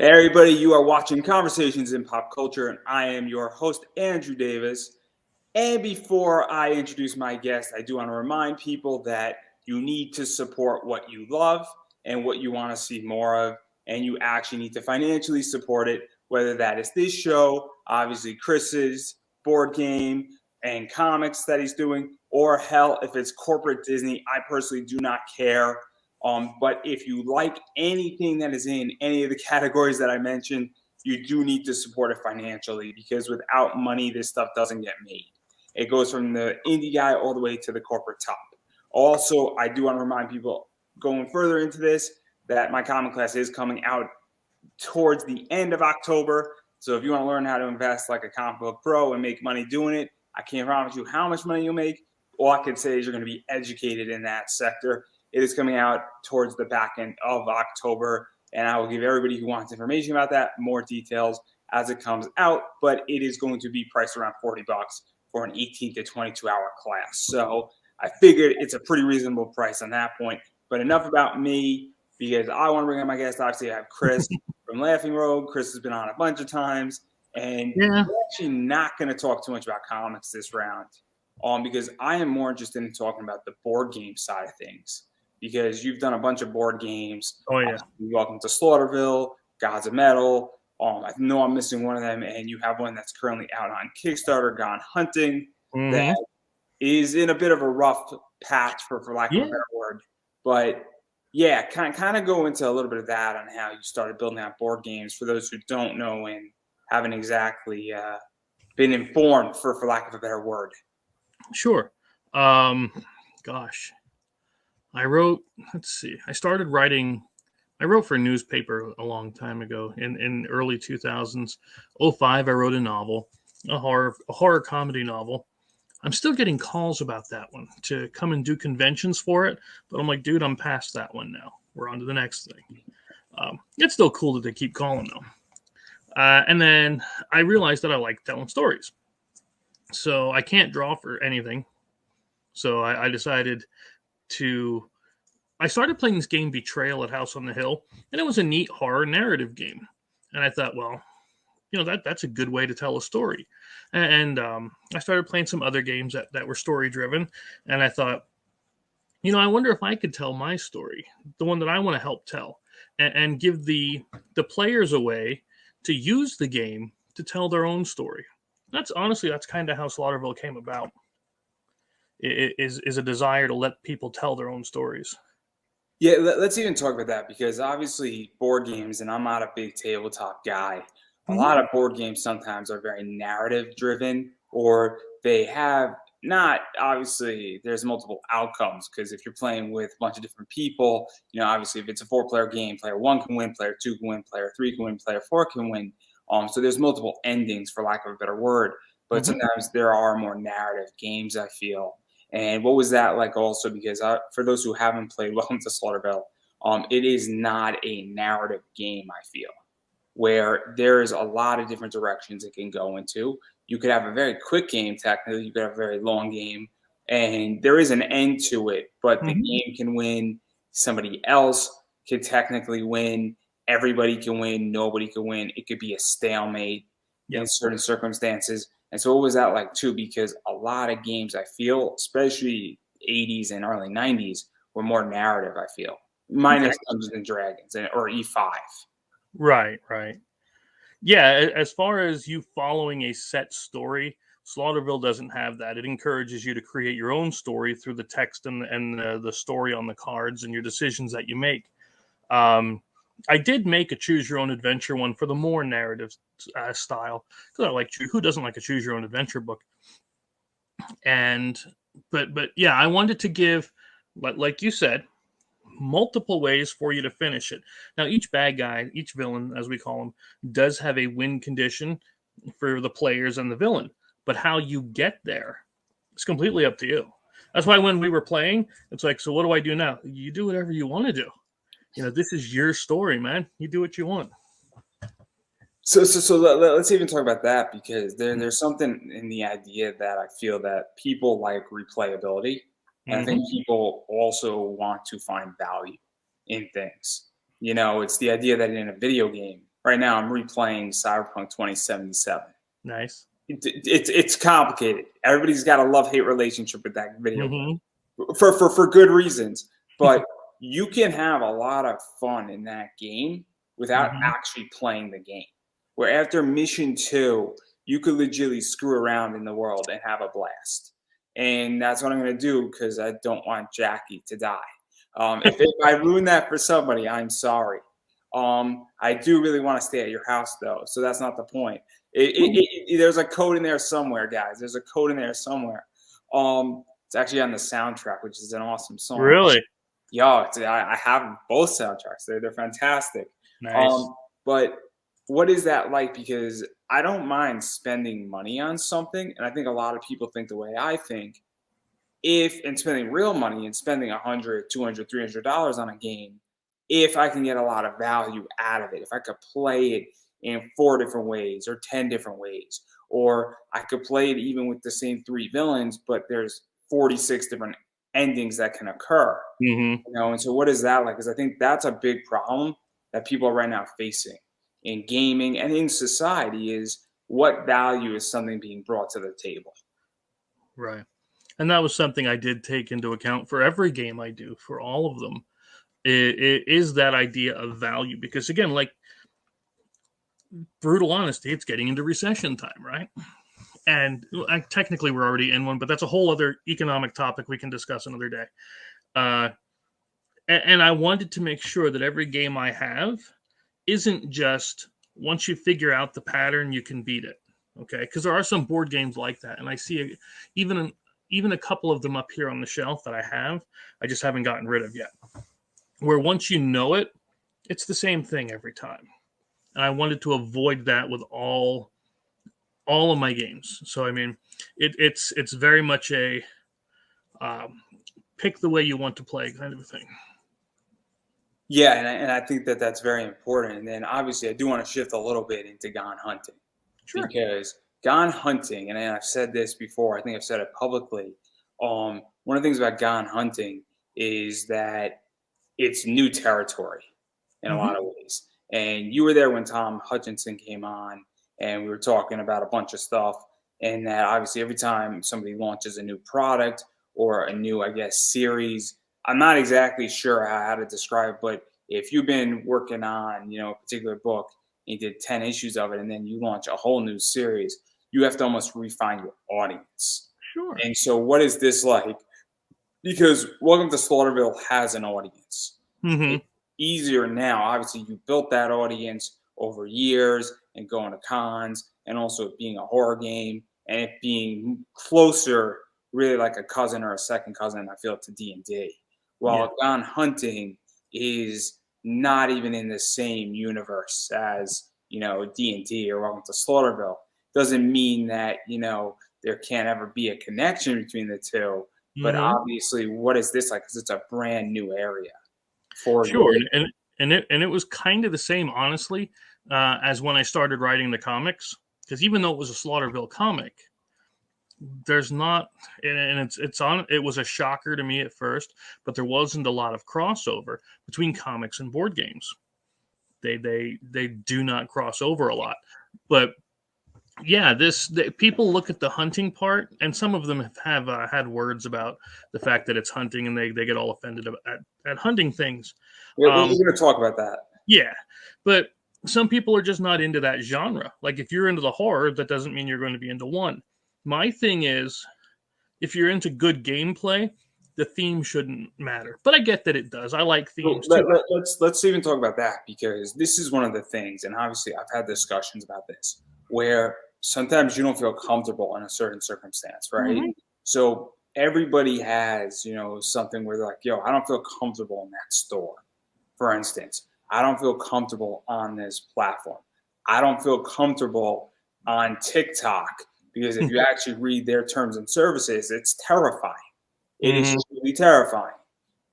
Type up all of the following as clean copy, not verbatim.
Hey everybody, you are watching Conversations in Pop Culture, and I am your host, Andrew Davis. And before I introduce my guest, I do want to remind people that you need to support what you love and what you want to see more of, and you actually need to financially support it, whether that is this show, obviously Chris's board game and comics that he's doing, or hell, if it's corporate Disney, I personally do not care. But if you like anything that is in any of the categories that I mentioned, you do need to support it financially, because without money, this stuff doesn't get made. It goes from the indie guy all the way to the corporate top. Also, I do want to remind people going further into this that my comic class is coming out towards the end of October. So if you want to learn how to invest like a comic book pro and make money doing it, I can't promise you how much money you'll make. All I can say is you're going to be educated in that sector. It is coming out towards the back end of October, and I will give everybody who wants information about that more details as it comes out, but it is going to be priced around $40 for an 18 to 22-hour class. So I figured it's a pretty reasonable price on that point. But enough about me, because I want to bring on my guest. Obviously, I have Chris from Laughing Road. Chris has been on a bunch of times, and we're actually not going to talk too much about comics this round, because I am more interested in talking about the board game side of things, because you've done a bunch of board games. Oh, yeah. Welcome to Slaughterville, Gods of Metal. I know I'm missing one of them, and you have one that's currently out on Kickstarter, Gone Hunting, that is in a bit of a rough patch, for lack of a better word. But yeah, kind of go into a little bit of that on how you started building out board games for those who don't know and haven't exactly been informed, for lack of a better word. Sure. Gosh, I wrote. Let's see. I wrote for a newspaper a long time ago in early 2000s. 05, I wrote a novel, a horror comedy novel. I'm still getting calls about that one to come and do conventions for it, but I'm like, dude, I'm past that one now. We're on to the next thing. It's still cool that they keep calling though. And then I realized that I like telling stories. So I can't draw for anything. So I decided I started playing this game Betrayal at House on the Hill, and it was a neat horror narrative game. And I thought, well, that's a good way to tell a story. And I started playing some other games that were story driven, and I thought, I wonder if I could tell my story, the one that I want to help tell, and give the players a way to use the game to tell their own story. That's kind of how Slaughterville came about. It is a desire to let people tell their own stories. Yeah, let's even talk about that, because obviously board games, and I'm not a big tabletop guy, a lot of board games sometimes are very narrative driven, or they have not, obviously there's multiple outcomes, because if you're playing with a bunch of different people, obviously if it's a 4-player game, player 1 can win, player 2 can win, player 3 can win, player 4 can win. So there's multiple endings, for lack of a better word, but sometimes there are more narrative games, I feel. And what was that like also? Because for those who haven't played Welcome to Slaughterville, it is not a narrative game, I feel, where there's a lot of different directions it can go into. You could have a very quick game, technically. You could have a very long game, and there is an end to it, but the game can win. Somebody else can technically win. Everybody can win. Nobody can win. It could be a stalemate in certain circumstances. And so what was that like too? Because a lot of games, I feel, especially 80s and early 90s, were more narrative, I feel. Minus Dungeons and Dragons or E5. Right. Yeah, as far as you following a set story, Slaughterville doesn't have that. It encourages you to create your own story through the text and the story on the cards and your decisions that you make. I did make a choose your own adventure one for the more narrative style, because I like who doesn't like a choose your own adventure book. And but yeah, I wanted to give, like you said, multiple ways for you to finish it. Now, each bad guy, each villain, as we call him, does have a win condition for the players and the villain. But how you get there is completely up to you. That's why when we were playing, it's like, so what do I do now? You do whatever you want to do. This is your story, man. You do what you want. So let's even talk about that, because there's something in the idea that I feel that people like replayability. And I think people also want to find value in things. It's the idea that in a video game, right now I'm replaying Cyberpunk 2077. Nice. It's complicated. Everybody's got a love-hate relationship with that video game Mm-hmm. for good reasons. But you can have a lot of fun in that game without Mm-hmm. actually playing the game. Where after mission 2, you could legitimately screw around in the world and have a blast. And that's what I'm going to do because I don't want Jackie to die. If I ruin that for somebody, I'm sorry. I do really want to stay at your house, though, so that's not the point. There's a code in there somewhere, guys. There's a code in there somewhere. It's actually on the soundtrack, which is an awesome song. Really? Yo, I have both soundtracks. They're fantastic. Nice. But what is that like? Because I don't mind spending money on something, and I think a lot of people think the way I think. And spending real money and spending $100, $200, $300 on a game, if I can get a lot of value out of it, if I could play it in 4 different ways or 10 different ways, or I could play it even with the same 3 villains, but there's 46 different endings that can occur. Mm-hmm. And so what is that like? Because I think that's a big problem that people are right now facing in gaming and in society is what value is something being brought to the table. Right. And that was something I did take into account for every game I do, for all of them. It is that idea of value, because again, like, brutal honesty, it's getting into recession time, right? And technically we're already in one, but that's a whole other economic topic we can discuss another day. And I wanted to make sure that every game I have isn't just once you figure out the pattern, you can beat it. Okay, because there are some board games like that, and I see even a couple of them up here on the shelf that I have. I just haven't gotten rid of yet. Where once you know it, it's the same thing every time. And I wanted to avoid that with all of my games. So I mean, it's very much a pick the way you want to play kind of a thing. Yeah, and I think that that's very important. And then obviously, I do want to shift a little bit into Gone Hunting. Sure. Because Gone Hunting, and I've said this before, I think I've said it publicly. One of the things about Gone Hunting is that it's new territory in a lot of ways. And you were there when Tom Hutchinson came on, and we were talking about a bunch of stuff. And that obviously, every time somebody launches a new product or a new, I guess, series, I'm not exactly sure how to describe, but if you've been working on, a particular book, and you did 10 issues of it, and then you launch a whole new series, you have to almost refine your audience. Sure. And so what is this like? Because Welcome to Slaughterville has an audience. Mm-hmm. It's easier now. Obviously, you built that audience over years and going to cons, and also it being a horror game, and it being closer, really like a cousin or a second cousin, I feel, to D&D. While Gone Hunting is not even in the same universe as, D&D or Welcome to Slaughterville. Doesn't mean that, there can't ever be a connection between the two. But obviously, what is this like? Because it's a brand new area for sure. you. And it was kind of the same, honestly, as when I started writing the comics. Because even though it was a Slaughterville comic, there's not, and it was a shocker to me at first, but there wasn't a lot of crossover between comics and board games. They do not cross over a lot. But yeah, people look at the hunting part, and some of them have had words about the fact that it's hunting, and they get all offended at hunting things. We're going to talk about that. Yeah, but some people are just not into that genre. Like, if you're into the horror, that doesn't mean you're going to be into one. My thing is, if you're into good gameplay, the theme shouldn't matter. But I get that it does. I like themes too. Let's even talk about that, because this is one of the things, and obviously I've had discussions about this, where sometimes you don't feel comfortable in a certain circumstance, right? Mm-hmm. So everybody has, something where they're like, yo, I don't feel comfortable in that store. For instance, I don't feel comfortable on this platform. I don't feel comfortable on TikTok. Because if you actually read their terms and services, it's terrifying. It is truly terrifying.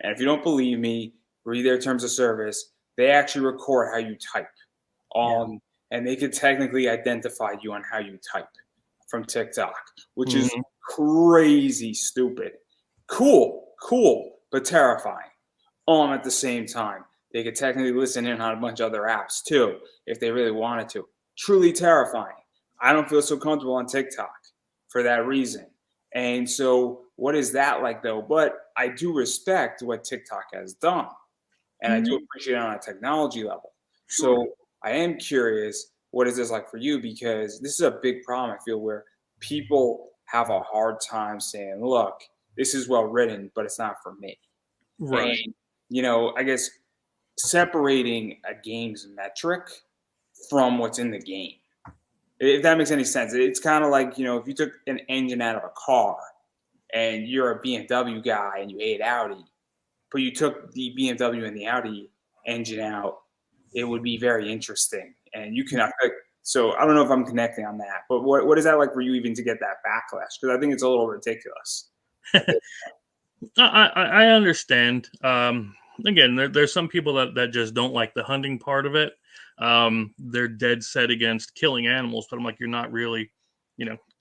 And if you don't believe me, read their terms of service. They actually record how you type. And they could technically identify you on how you type from TikTok, which is crazy stupid. Cool, but terrifying. At the same time, They could technically listen in on a bunch of other apps too, if they really wanted to. Truly terrifying. I don't feel so comfortable on TikTok for that reason. And so, what is that like though? But I do respect what TikTok has done, and I do appreciate it on a technology level. Sure. So, I am curious, what is this like for you? Because this is a big problem I feel where people have a hard time saying, "Look, this is well written, but it's not for me." Right. And I guess separating a game's metric from what's in the game. If that makes any sense. It's kind of like, if you took an engine out of a car and you're a BMW guy and you hate Audi, but you took the BMW and the Audi engine out, it would be very interesting. And you can, so I don't know if I'm connecting on that, but what is that like for you even to get that backlash? Because I think it's a little ridiculous. I understand. Again, there's some people that just don't like the hunting part of it. They're dead set against killing animals, but I'm like, you're not really,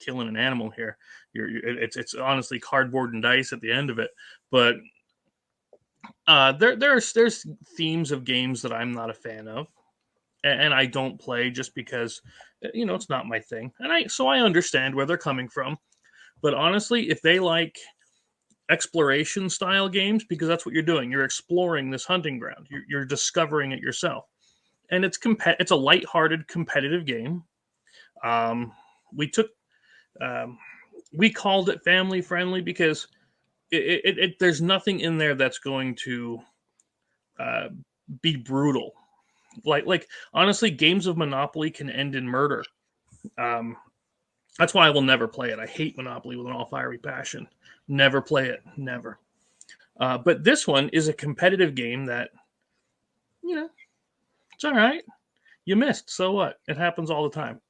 killing an animal here. It's honestly cardboard and dice at the end of it. But there's themes of games that I'm not a fan of, and I don't play just because it's not my thing. And I understand where they're coming from. But honestly, if they like exploration style games, because that's what you're doing, you're exploring this hunting ground, you're discovering it yourself, and it's a lighthearted competitive game. We called it family friendly because there's nothing in there that's going to be brutal. Like honestly, games of Monopoly can end in murder. That's why I will never play it. I hate Monopoly with an all fiery passion. Never play it. Never. But this one is a competitive game that, it's all right. You missed. So what? It happens all the time.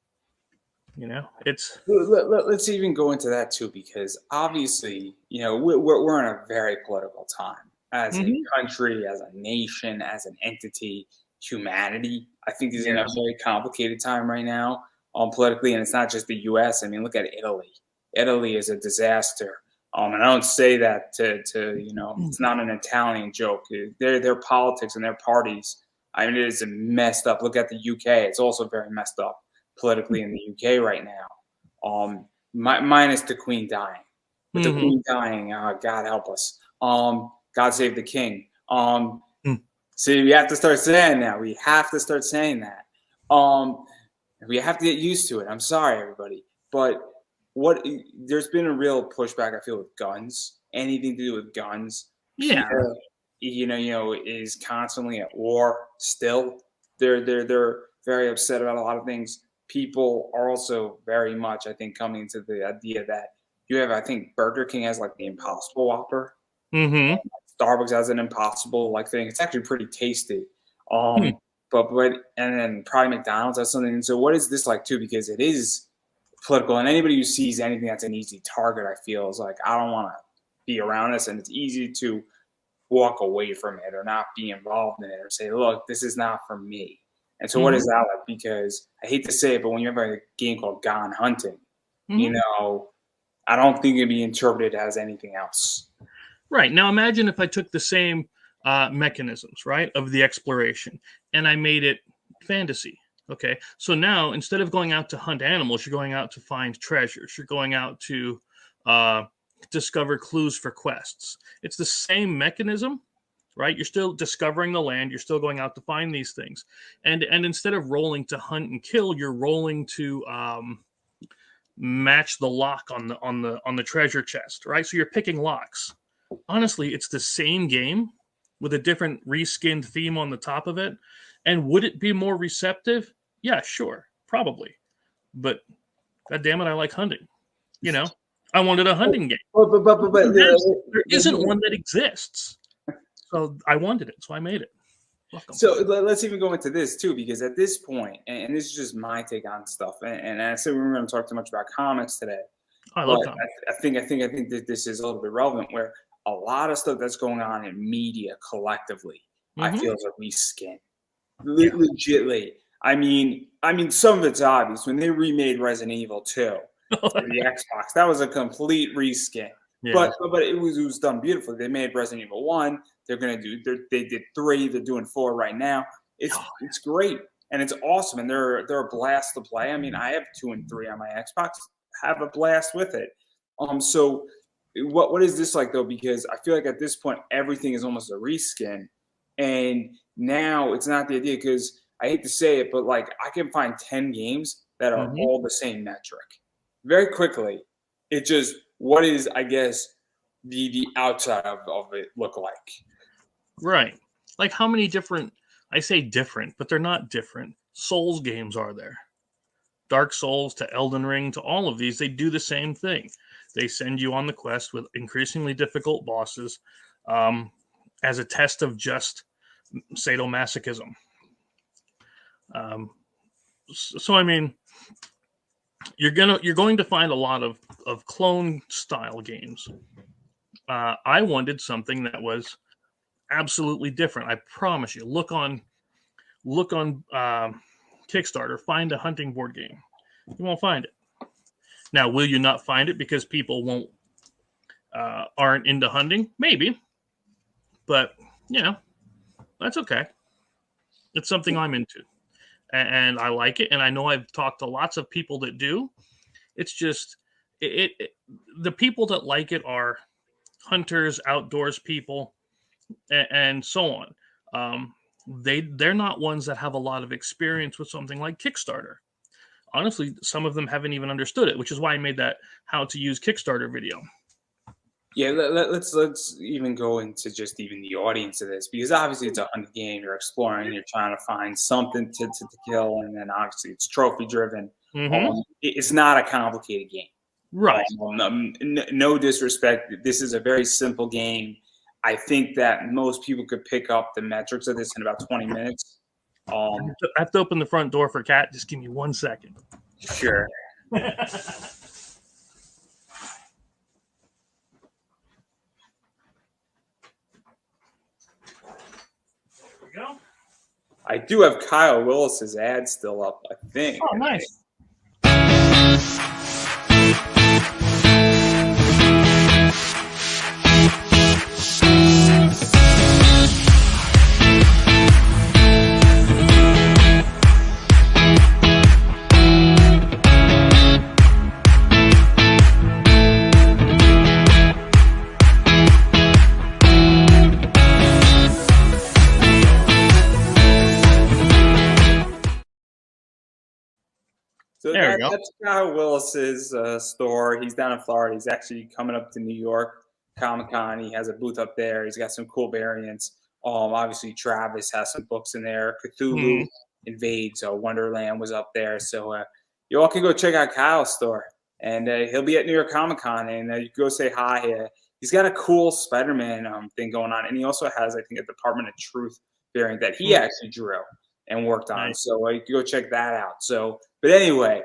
It's. Let's even go into that too, because obviously, we're in a very political time as a country, as a nation, as an entity, humanity. I think is in a very complicated time right now. Politically, and it's not just the U.S. I mean, look at Italy. Italy is a disaster, and I don't say that to it's not an Italian joke. Their politics and their parties, I mean, it is messed up. Look at the UK; it's also very messed up politically in the UK right now. Minus the Queen dying, but the Queen dying, God help us. God save the King. So we have to start saying that. We have to start saying that. We have to get used to it. I'm sorry, everybody. But there's been a real pushback, I feel, with guns. Anything to do with guns. Yeah. People, is constantly at war still. They're very upset about a lot of things. People are also very much, I think, coming into the idea that you have, I think, Burger King has like the Impossible Whopper. Starbucks has an Impossible thing. It's actually pretty tasty. But and then probably McDonald's has something. And so what is this like too? Because it is political, and anybody who sees anything that's an easy target, I feel, is like, I don't want to be around this, and it's easy to walk away from it or not be involved in it or say, look, this is not for me. And so what is that like? Because I hate to say it, but when you have a game called Gone Hunting, I don't think it'd be interpreted as anything else. Right. Now imagine if I took the same mechanisms, right, of the exploration, and I made it fantasy. Okay, so now instead of going out to hunt animals, you're going out to find treasures. You're going out to discover clues for quests. It's the same mechanism, right? You're still discovering the land. You're still going out to find these things, and instead of rolling to hunt and kill, you're rolling to match the lock on the treasure chest, right? So you're picking locks. Honestly, it's the same game with a different reskinned theme on the top of it. And would it be more receptive? Yeah, sure, probably. But God damn it, I like hunting. I wanted a hunting game. But there isn't one that exists. So I wanted it, so I made it. Welcome. So let's even go into this too, because at this point, and this is just my take on stuff, and I said we weren't going to talk too much about comics today. I love comics. I think that this is a little bit relevant, where a lot of stuff that's going on in media collectively, I feel is a reskin. Legitly. I mean, some of it's obvious. When they remade Resident Evil 2 for the Xbox, that was a complete reskin. Yeah. but it was done beautifully. They made Resident Evil 1. They did 3. They're doing 4 right now. It's great and it's awesome and they're a blast to play. I mean, I have 2 and 3 on my Xbox. Have a blast with it. So what is this like though? Because I feel like at this point everything is almost a reskin, and now it's not the idea. Because I hate to say it, but like I can find 10 games that are Mhm. all the same metric very quickly. It just what is I guess the outside of it look like. Right. Like how many different, I say different, but they're not different. Souls games are there. Dark Souls to Elden Ring to all of these, they do the same thing. They send you on the quest with increasingly difficult bosses um, as a test of just sadomasochism. So I mean, you're going to find a lot of clone style games. I wanted something that was absolutely different. I promise you. Look on Kickstarter. Find a hunting board game. You won't find it. Now, will you not find it because people won't aren't into hunting? Maybe, but that's okay. It's something I'm into, and I like it. And I know I've talked to lots of people that do. It's just the people that like it are hunters, outdoors people, and so on. They're not ones that have a lot of experience with something like Kickstarter. Honestly, some of them haven't even understood it, which is why I made that how to use Kickstarter video. Yeah, let's even go into just even the audience of this, because obviously it's a hunting game. You're exploring, you're trying to find something to kill, and then obviously it's trophy driven. Mm-hmm. It's not a complicated game. Right. No disrespect. This is a very simple game. I think that most people could pick up the metrics of this in about 20 minutes. I have to open the front door for Kat. Just give me 1 second. Sure. Go. I do have Kyle Willis's ad still up, I think. Oh, nice. So There we go. that's Kyle Willis's store. He's down in Florida. He's actually coming up to New York Comic Con. He has a booth up there. He's got some cool variants. Obviously Travis has some books in there. Cthulhu Invades Wonderland was up there. So you all can go check out Kyle's store, and he'll be at New York Comic Con, and you can go say hi. He's got a cool Spider-Man thing going on, and he also has, I think, a Department of Truth variant that he actually drew and worked on. Nice. So you can go check that out. So, but anyway,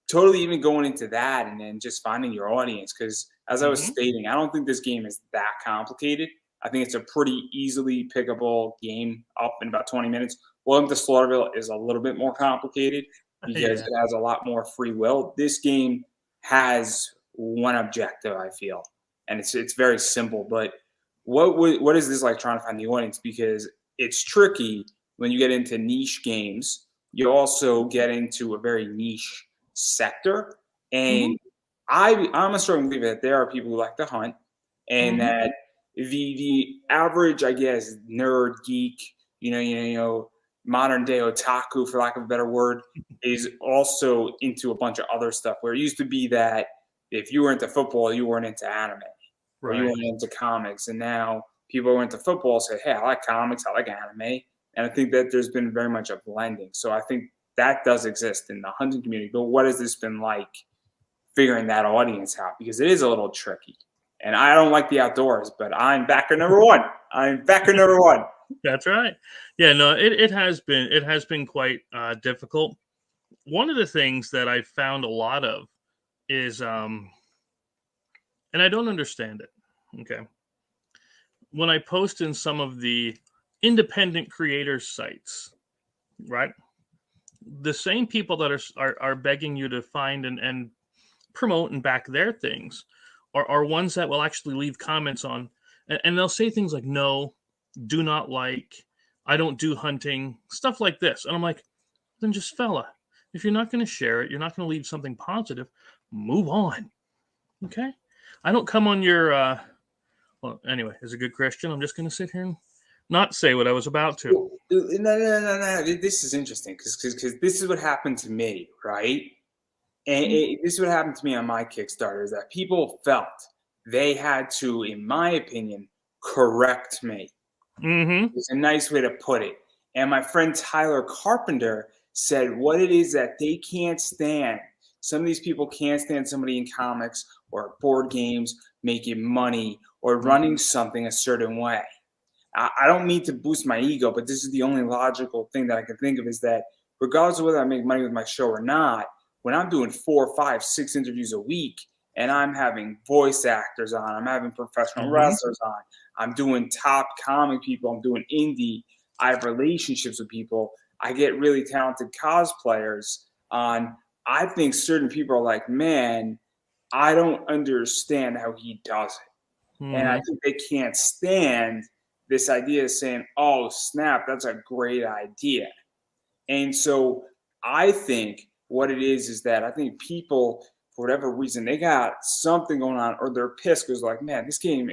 totally even going into that and then just finding your audience. Because as I was stating, I don't think this game is that complicated. I think it's a pretty easily pickable game up in about 20 minutes. Welcome to Slaughterville is a little bit more complicated because it has a lot more free will. This game has one objective, I feel, and it's very simple. But what is this like trying to find the audience? Because it's tricky when you get into niche games. You also get into a very niche sector, and I'm a strong believer that there are people who like to hunt, and that the average, I guess, nerd geek, modern day otaku, for lack of a better word, is also into a bunch of other stuff. Where it used to be that if you were into football, you weren't into anime, or you weren't into comics, and now people who are into football say, "Hey, I like comics, I like anime," and I think that there's been very much a blending. So I think that does exist in the hunting community. But what has this been like figuring that audience out? Because it is a little tricky. And I don't like the outdoors, but I'm backer number one. I'm backer number one. That's right. Yeah, no, it has been quite difficult. One of the things that I found a lot of is, and I don't understand it. Okay, when I post in some of the independent creators sites, right? The same people that are begging you to find and promote and back their things are ones that will actually leave comments on, and they'll say things like, no, do not like, I don't do hunting, stuff like this. And I'm like, then just fella, if you're not going to share it, you're not going to leave something positive, move on. Okay? I don't come on your, well, anyway, as a good Christian, I'm just going to sit here and not say what I was about to. No. This is interesting because this is what happened to me, right? And this is what happened to me on my Kickstarter, is that people felt they had to, in my opinion, correct me. Mm-hmm. It's a nice way to put it. And my friend Tyler Carpenter said what it is that they can't stand. Some of these people can't stand somebody in comics or board games making money or running something a certain way. I don't mean to boost my ego, but this is the only logical thing that I can think of, is that regardless of whether I make money with my show or not, when I'm doing 4, 5, 6 interviews a week and I'm having voice actors on, I'm having professional wrestlers on, I'm doing top comic people, I'm doing indie, I have relationships with people, I get really talented cosplayers on, I think certain people are like, man, I don't understand how he does it. Mm-hmm. And I think they can't stand this idea of saying, oh, snap, that's a great idea. And so I think what it is that I think people, for whatever reason, they got something going on, or they're pissed because like, man, this game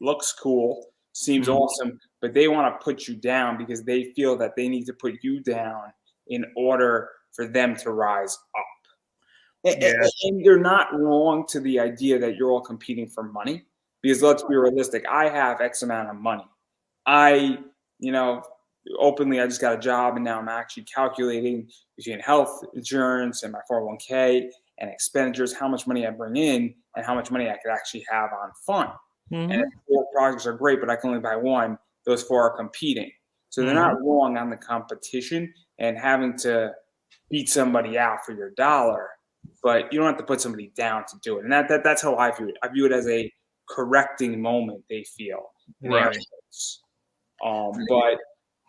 looks cool, seems awesome, but they want to put you down because they feel that they need to put you down in order for them to rise up. And they're not wrong to the idea that you're all competing for money, because let's be realistic. I have X amount of money. Openly, I just got a job, and now I'm actually calculating between health insurance and my 401k and expenditures, how much money I bring in and how much money I could actually have on fun. And if 4 projects are great, but I can only buy 1, those 4 are competing. So they're not wrong on the competition and having to beat somebody out for your dollar, but you don't have to put somebody down to do it. And that's how I view it. I view it as a correcting moment, they feel. Right.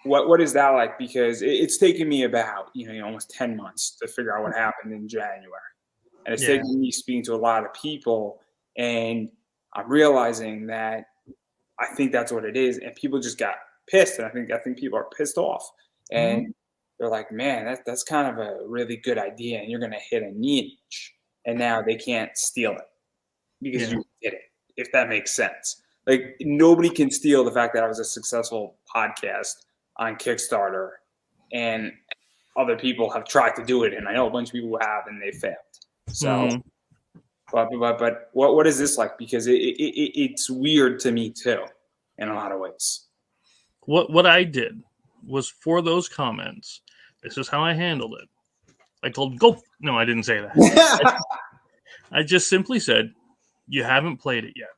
But what is that like? Because it's taken me about almost 10 months to figure out what happened in January, and it's taken me speaking to a lot of people, and I'm realizing that I think that's what it is, and people just got pissed, and I think people are pissed off, and they're like, man, that's kind of a really good idea, and you're gonna hit a niche, and now they can't steal it because you did it, if that makes sense. Like, nobody can steal the fact that I was a successful podcast on Kickstarter, and other people have tried to do it, and I know a bunch of people who have, and they failed. So, but what is this like? Because it's weird to me too, in a lot of ways. What I did was, for those comments, this is how I handled it. I told go. No, I didn't say that. I just simply said, you haven't played it yet.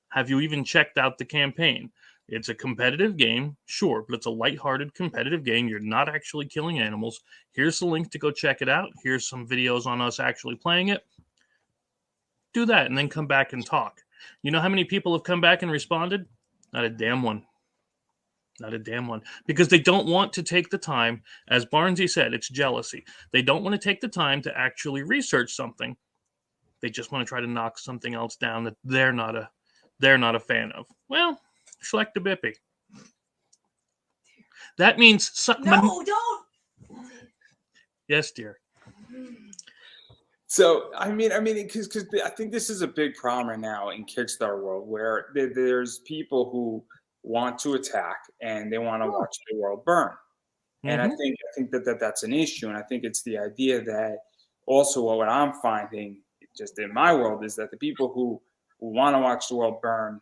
Have you even checked out the campaign? It's a competitive game, sure, but it's a lighthearted competitive game. You're not actually killing animals. Here's the link to go check it out. Here's some videos on us actually playing it. Do that and then come back and talk. You know how many people have come back and responded? Not a damn one. Not a damn one. Because they don't want to take the time. As Barnesy said, it's jealousy. They don't want to take the time to actually research something. They just want to try to knock something else down that they're not a fan of. Well, Schleck the Bippy. That means suck my... No, don't. Yes, dear. So I mean, because I think this is a big problem right now in Kickstarter world, where there's people who want to attack and they want to watch the world burn, and I think that's an issue, and I think it's the idea that also what I'm finding just in my world is that the people who want to watch the world burn,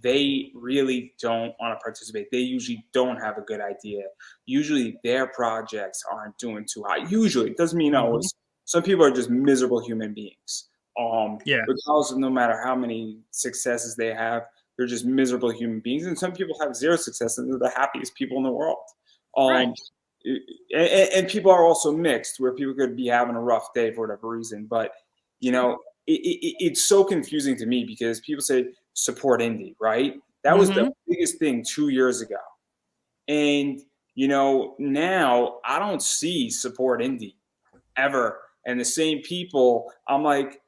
they really don't want to participate. They usually don't have a good idea. Usually their projects aren't doing too hot. Usually, it doesn't mean always. Some people are just miserable human beings. Regardless of no matter how many successes they have, they're just miserable human beings. And some people have 0 success and they're the happiest people in the world. And people are also mixed, where people could be having a rough day for whatever reason. But, it's so confusing to me, because people say support indie, right? That was the biggest thing 2 years ago. And, now I don't see support indie ever. And the same people, I'm like,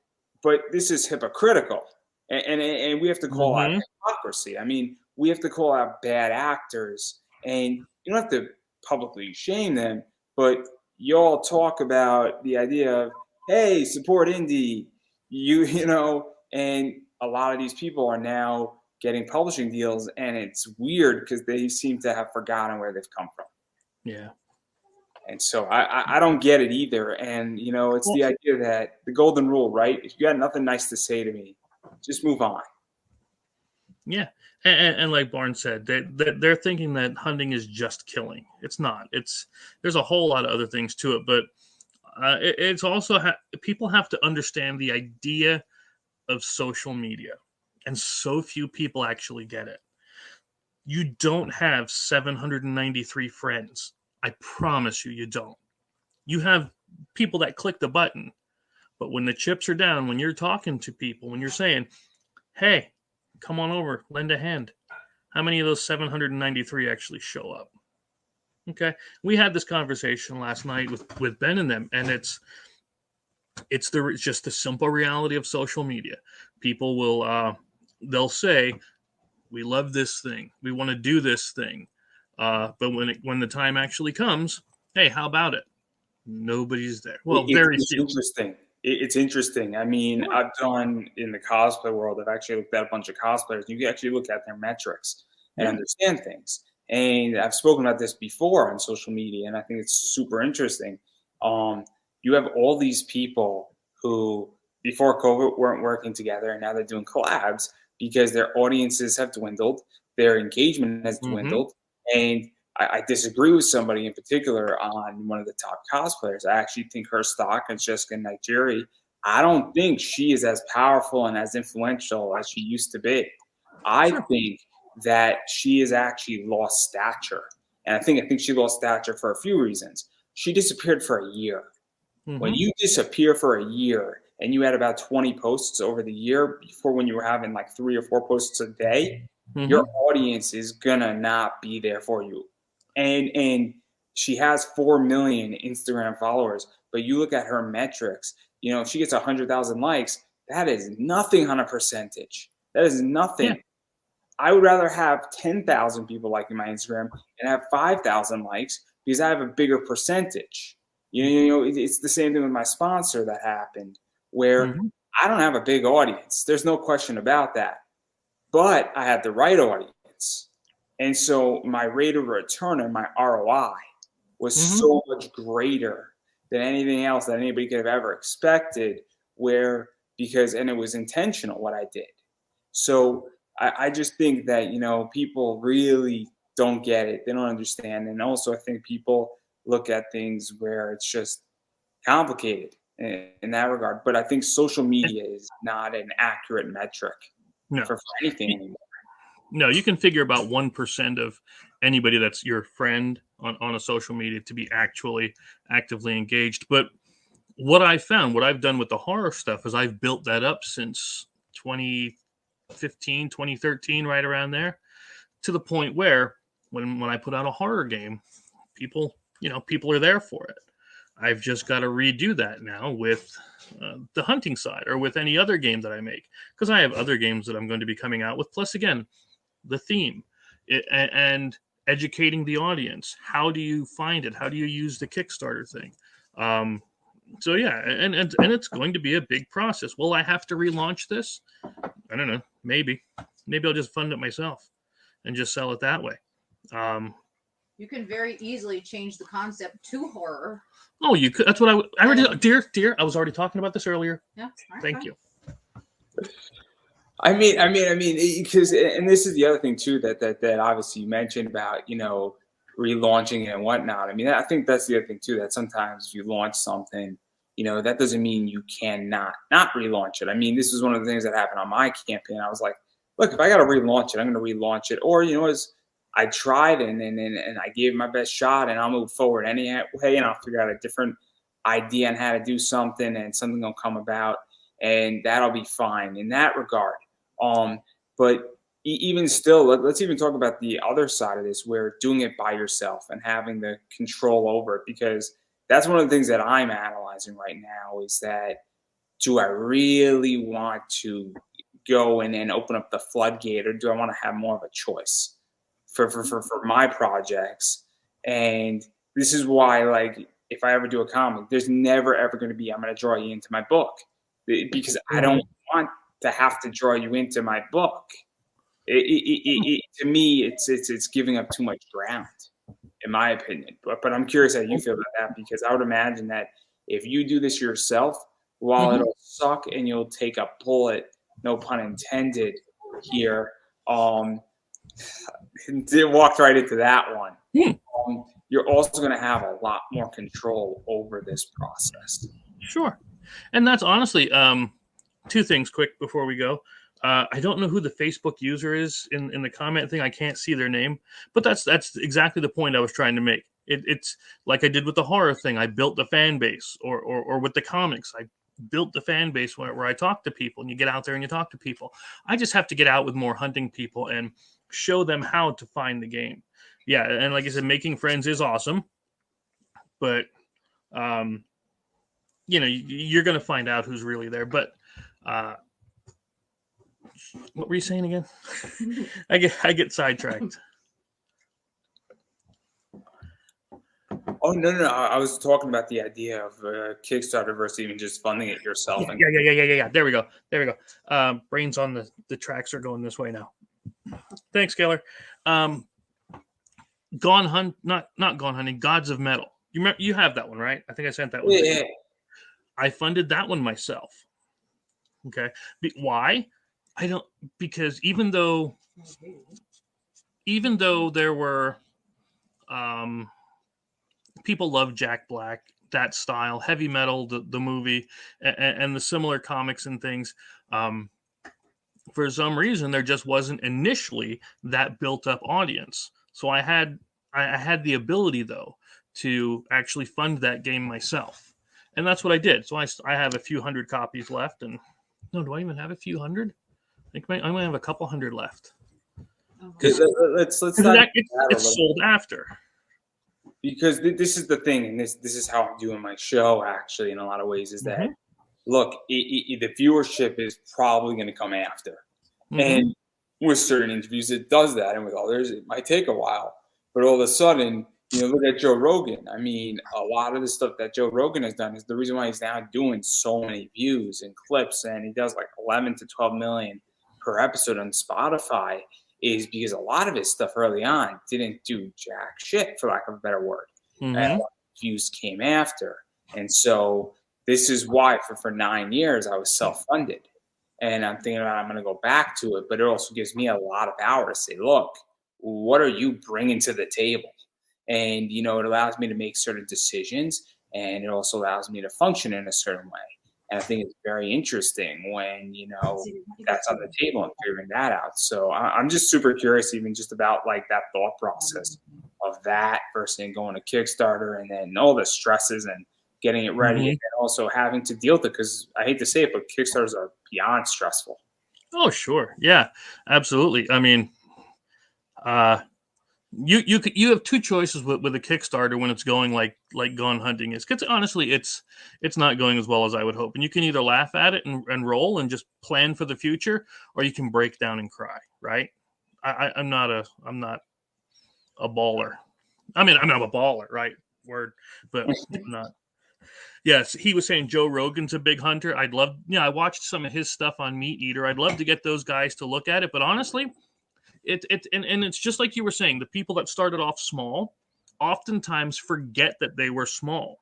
but this is hypocritical, and we have to call out Mm-hmm. hypocrisy. I mean, we have to call out bad actors, and you don't have to publicly shame them, but you all talk about the idea of, hey, support indie, you know, and a lot of these people are now getting publishing deals, and it's weird because they seem to have forgotten where they've come from. Yeah. And so I don't get it either. And, you know, it's Well, the idea that the golden rule, right? If you got nothing nice to say to me, just move on. yeah. And like Barnes said, they're thinking that hunting is just killing. It's not. There's a whole lot of other things to it, but it's also people have to understand the idea of social media, and so few people actually get it. You don't have 793 friends. I promise you, you don't. You have people that click the button, but when the chips are down, when you're talking to people, when you're saying, hey, come on over, lend a hand, how many of those 793 actually show up? Okay. We had this conversation last night with Ben and them, and it's just the simple reality of social media. People will they'll say, we love this thing, we want to do this thing, but when the time actually comes, hey, how about it? Nobody's there. Well, very It's few. interesting. It's interesting. I mean, Sure. I've done in the cosplay world, I've actually looked at a bunch of cosplayers. You can actually look at their metrics and Yeah. understand things. And I've spoken about this before on social media, and I think it's super interesting. You have all these people who, before COVID, weren't working together, and now they're doing collabs because their audiences have dwindled, their engagement has Mm-hmm. dwindled, and I disagree with somebody in particular on one of the top cosplayers. I actually think her stock is Jessica Nigeri. I don't think she is as powerful and as influential as she used to be. I Sure. think that she has actually lost stature. And I think she lost stature for a few reasons. She disappeared for a year. When Mm-hmm. you disappear for a year and you had about 20 posts over the year before, when you were having like 3 or 4 posts a day, Mm-hmm. your audience is gonna not be there for you. And she has 4 million Instagram followers, but you look at her metrics, you know, if she gets 100,000 likes, that is nothing on a percentage. That is Yeah. nothing. I would rather have 10,000 people liking my Instagram and have 5,000 likes because I have a bigger percentage. It's the same thing with my sponsor that happened, where Mm-hmm. I don't have a big audience. There's no question about that. But I had the right audience. And so my rate of return and my ROI was Mm-hmm. so much greater than anything else that anybody could have ever expected, and it was intentional what I did. So I just think that, people really don't get it. They don't understand. And also I think people look at things where it's just complicated in that regard. But I think social media is not an accurate metric No. for anything anymore. No, you can figure about 1% of anybody that's your friend on a social media to be actually actively engaged. But what I found, what I've done with the horror stuff is I've built that up since 2015, 2013, right around there, to the point where when I put out a horror game, people are there for it. I've just got to redo that now with the hunting side or with any other game that I make, because I have other games that I'm going to be coming out with. Plus, again, the theme and educating the audience. How do you find it? How do you use the Kickstarter thing? So yeah, and it's going to be a big process. Will I have to relaunch this? I don't know. Maybe I'll just fund it myself and just sell it that way. You can very easily change the concept to horror. Oh, you could. That's what I already. Dear, I was already talking about this earlier. Yeah. Thank you. I mean, because, and this is the other thing too that obviously you mentioned about, relaunching it and whatnot. I mean, I think that's the other thing too, that sometimes if you launch something, that doesn't mean you cannot not relaunch it. I mean, this was one of the things that happened on my campaign. I was like, look, if I got to relaunch it, I'm going to relaunch it. Or, I tried and I gave it my best shot, and I'll move forward anyway, and I'll figure out a different idea on how to do something, and something will come about, and that'll be fine in that regard. But even still, let's even talk about the other side of this, where doing it by yourself and having the control over it, because that's one of the things that I'm analyzing right now, is that do I really want to go in and open up the floodgate, or do I want to have more of a choice for my projects? And this is why, like, if I ever do a comic, there's never ever going to be, I'm going to draw you into my book, because I don't want to have to draw you into my book. To me, it's giving up too much ground, in my opinion. But I'm curious how you feel about that, because I would imagine that if you do this yourself, while it'll suck and you'll take a bullet, no pun intended here, walked right into that one. You're also going to have a lot more control over this process. Sure. And that's honestly, two things quick before we go. I don't know who the Facebook user is in the comment thing. I can't see their name, but that's exactly the point I was trying to make. It's like I did with the horror thing. I built the fan base, or with the comics, I built the fan base where I talk to people, and you get out there and you talk to people. I just have to get out with more hunting people and show them how to find the game. Yeah, and like I said, making friends is awesome, but you're going to find out who's really there. But what were you saying again? I get sidetracked. Oh, no. I was talking about the idea of Kickstarter versus even just funding it yourself. Yeah. There we go. Brains on the tracks are going this way now. Thanks, Keller. Gone Hunt, not Gone Hunting, Gods of Metal. You have that one, right? I think I sent that one. Yeah. I funded that one myself. Okay. Why? Because even though there were people love Jack Black, that style, heavy metal, the movie, and the similar comics and things, for some reason there just wasn't initially that built up audience. So I had the ability, though, to actually fund that game myself, and that's what I did. So I have a few hundred copies left, and no, do I even have a few hundred? I think I might have a couple hundred left. Because it's sold after. Because this is the thing, and this is how I'm doing my show, actually, in a lot of ways, is that, look, the viewership is probably going to come after. And with certain interviews, it does that. And with others, it might take a while. But all of a sudden, look at Joe Rogan. I mean, a lot of the stuff that Joe Rogan has done is the reason why he's now doing so many views and clips. And he does like 11 to 12 million per episode on Spotify, is because a lot of his stuff early on didn't do jack shit, for lack of a better word. And a lot of views came after. And so this is why for 9 years I was self-funded. And I'm thinking about, I'm going to go back to it, but it also gives me a lot of power to say, look, what are you bringing to the table? And, it allows me to make certain decisions, and it also allows me to function in a certain way. And I think it's very interesting when, that's on the table and figuring that out. So I'm just super curious, even just about like that thought process of that versus going to Kickstarter, and then all the stresses and getting it ready, and also having to deal with it. Because I hate to say it, but Kickstarters are beyond stressful. Oh, sure. Yeah, absolutely. I mean, you have two choices with a Kickstarter when it's going like Gone Hunting is. Because honestly, it's not going as well as I would hope. And you can either laugh at it and roll and just plan for the future, or you can break down and cry. Right? I'm not a baller. I mean, I'm a baller, right? Word, but I'm not. Yes, he was saying Joe Rogan's a big hunter. I watched some of his stuff on Meat Eater. I'd love to get those guys to look at it, but honestly, it's just like you were saying, the people that started off small oftentimes forget that they were small.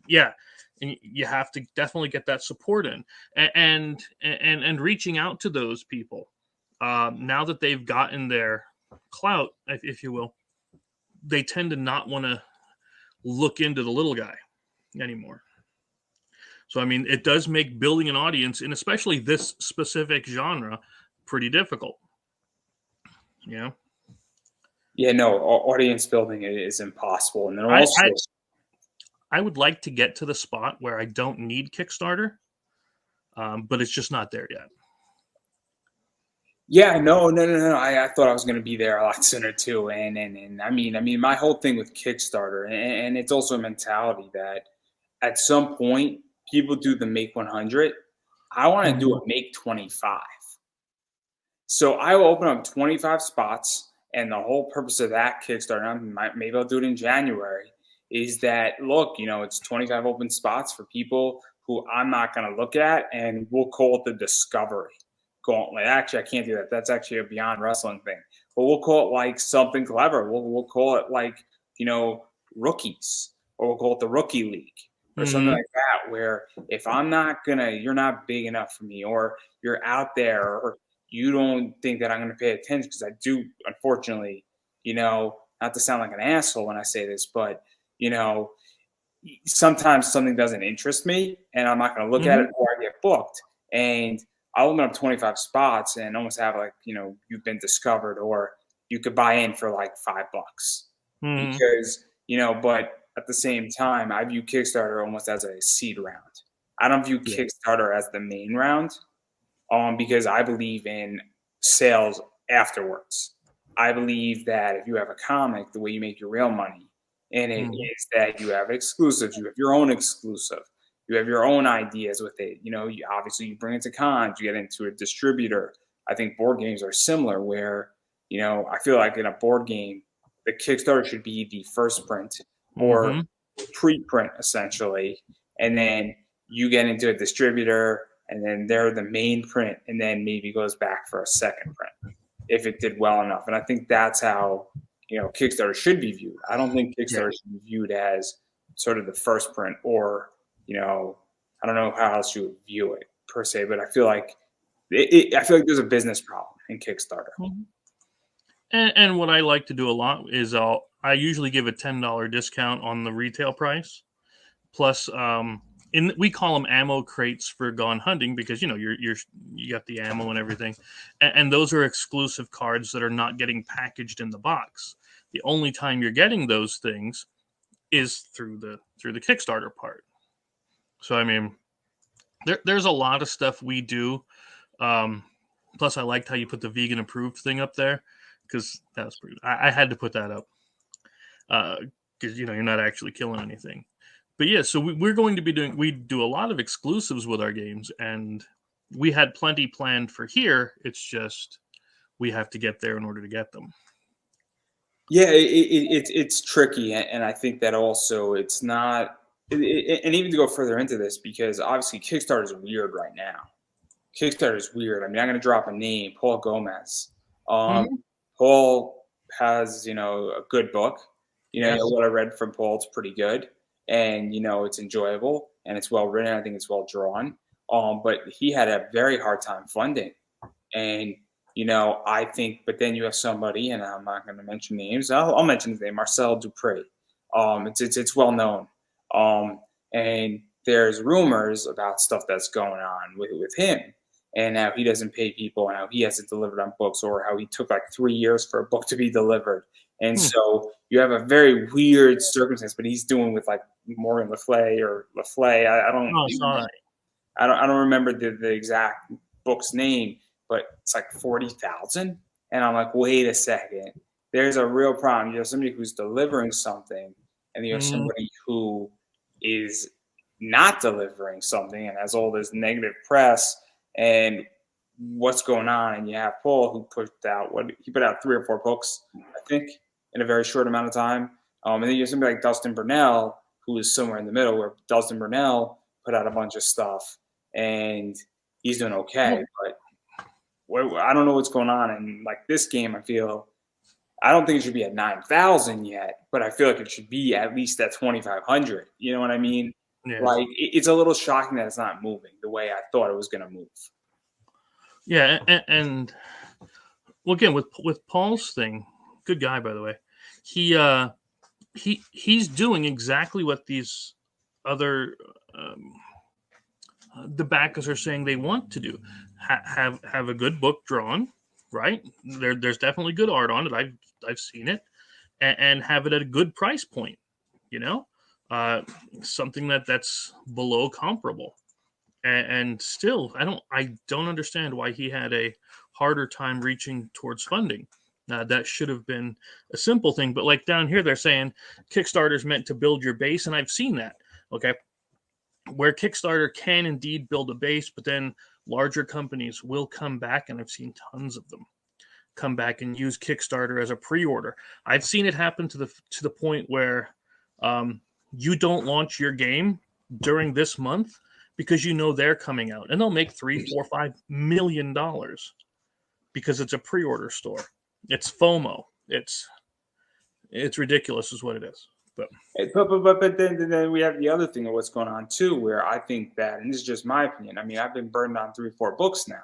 Yeah, and you have to definitely get that support in, and reaching out to those people now that they've gotten their clout, if you will, they tend to not want to look into the little guy anymore. So, I mean, it does make building an audience, and especially this specific genre, pretty difficult. Yeah, no, audience building is impossible. And then also, I would like to get to the spot where I don't need Kickstarter, but it's just not there yet. Yeah, no. I thought I was going to be there a lot sooner too. And I mean, my whole thing with Kickstarter, and it's also a mentality that at some point people do the make 100. I want to do a make 25. So I will open up 25 spots, and the whole purpose of that Kickstarter, maybe I'll do it in January, is that, look, it's 25 open spots for people who I'm not going to look at, and we'll call it the Discovery Gauntlet. Actually, I can't do that. That's actually a Beyond Wrestling thing. But we'll call it like something clever. We'll call it like, rookies, or we'll call it the Rookie League or something like that, where if I'm not you're not big enough for me, or you're out there, or you don't think that I'm going to pay attention, because I do, unfortunately, not to sound like an asshole when I say this, but, sometimes something doesn't interest me and I'm not going to look at it, or I get booked. And I'll open up 25 spots and almost have like, you've been discovered, or you could buy in for like $5 because, but at the same time, I view Kickstarter almost as a seed round. I don't view Kickstarter as the main round, because I believe in sales afterwards. I believe that if you have a comic, the way you make your real money in it is that you have exclusives. You have your own exclusive. You have your own ideas with it. Obviously you bring it to cons, you get into a distributor. I think board games are similar, where, I feel like in a board game, the Kickstarter should be the first print or pre-print, essentially. And then you get into a distributor, and then they're the main print, and then maybe goes back for a second print if it did well enough. And I think that's how, Kickstarter should be viewed. I don't think Kickstarter should be viewed as sort of the first print, or, I don't know how else you would view it per se, but I feel like there's a business problem in Kickstarter. And what I like to do a lot is I usually give a $10 discount on the retail price. Plus, we call them ammo crates for Gone Hunting, because you got the ammo and everything, and those are exclusive cards that are not getting packaged in the box. The only time you're getting those things is through the Kickstarter part. So I mean, there's a lot of stuff we do. Plus, I liked how you put the vegan approved thing up there, because that was pretty. I had to put that up because you're not actually killing anything. But yeah, so we're going to be we do a lot of exclusives with our games, and we had plenty planned for here. It's just we have to get there in order to get them. Yeah, it's tricky, and I think that also it's not. And even to go further into this, because obviously Kickstarter is weird right now. Kickstarter is weird. I mean, I'm going to drop a name, Paul Gomez. Paul has, a good book. What I read from Paul, it's pretty good. And, it's enjoyable and it's well written. I think it's well drawn. But he had a very hard time funding. And, I think, but then you have somebody, and I'm not going to mention names. I'll mention his name, Marcel Dupree. It's well known. And there's rumors about stuff that's going on with him, and how he doesn't pay people, and how he hasn't delivered on books, or how he took like 3 years for a book to be delivered. And so you have a very weird circumstance, but he's doing with like Morgan Le Fay. I don't remember the exact book's name, but it's like 40,000. And I'm like, wait a second, there's a real problem. You have somebody who's delivering something, and you have somebody who is not delivering something and has all this negative press and what's going on. And you have Paul, who put out 3 or 4 books, I think, in a very short amount of time. And then you have somebody like Dustin Burnell, who is somewhere in the middle, where Dustin Burnell put out a bunch of stuff and he's doing okay. But I don't know what's going on. And like this game, I don't think it should be at 9,000 yet, but I feel like it should be at least at 2,500. You know what I mean? Yeah. Like it's a little shocking that it's not moving the way I thought it was going to move. Yeah, and well, again with Paul's thing, good guy, by the way. He's doing exactly what these other the backers are saying they want to do. Have a good book drawn, right? There's definitely good art on it. I've seen it, and have it at a good price point. Something that's below comparable, and still I don't understand why he had a harder time reaching towards funding. That should have been a simple thing, but like down here they're saying Kickstarter's meant to build your base, and I've seen that. Okay, where Kickstarter can indeed build a base, but then larger companies will come back, and I've seen tons of them come back and use Kickstarter as a pre-order. I've seen it happen to the point where you don't launch your game during this month because you know they're coming out, and they'll make $3, $4, $5 million because it's a pre-order store. It's FOMO. It's ridiculous, is what it is. But then we have the other thing of what's going on too, where I think that, and this is just my opinion. I mean, I've been burned on 3 or 4 books now.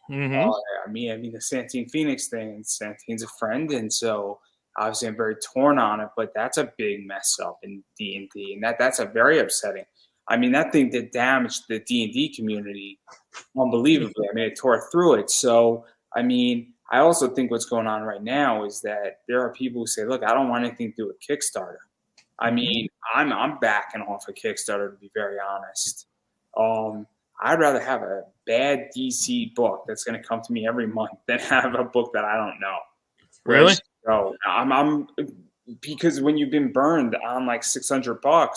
I mean, the Santine Phoenix thing. Santine's a friend, and so obviously I'm very torn on it. But that's a big mess up in D&D, and that's a very upsetting. I mean, that thing did damage the D&D community unbelievably. I mean, it tore through it. So, I mean, I also think what's going on right now is that there are people who say, "Look, I don't want anything to do with Kickstarter." I mean, I'm backing off of Kickstarter, to be very honest. I'd rather have a bad DC book that's going to come to me every month than have a book that I don't know. really, So I'm because when you've been burned on like $600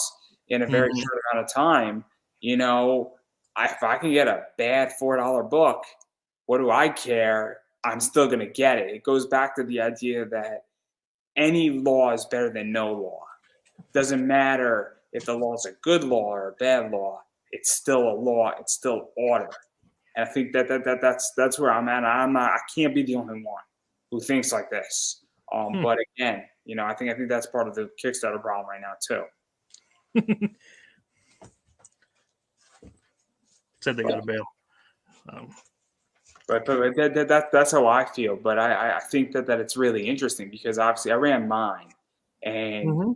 in a very short amount of time, you know, if I can get a bad $4 book, what do I care? I'm still going to get it. It goes back to the idea that any law is better than no law. Doesn't matter if the law is a good law or a bad law. It's still a law. It's still order. And I think that's where I'm at. I can't be the only one who thinks like this. But again, you know, I think that's part of the Kickstarter problem right now too. Said they got to bail. But that's how I feel. But I think that it's really interesting because obviously I ran mine, and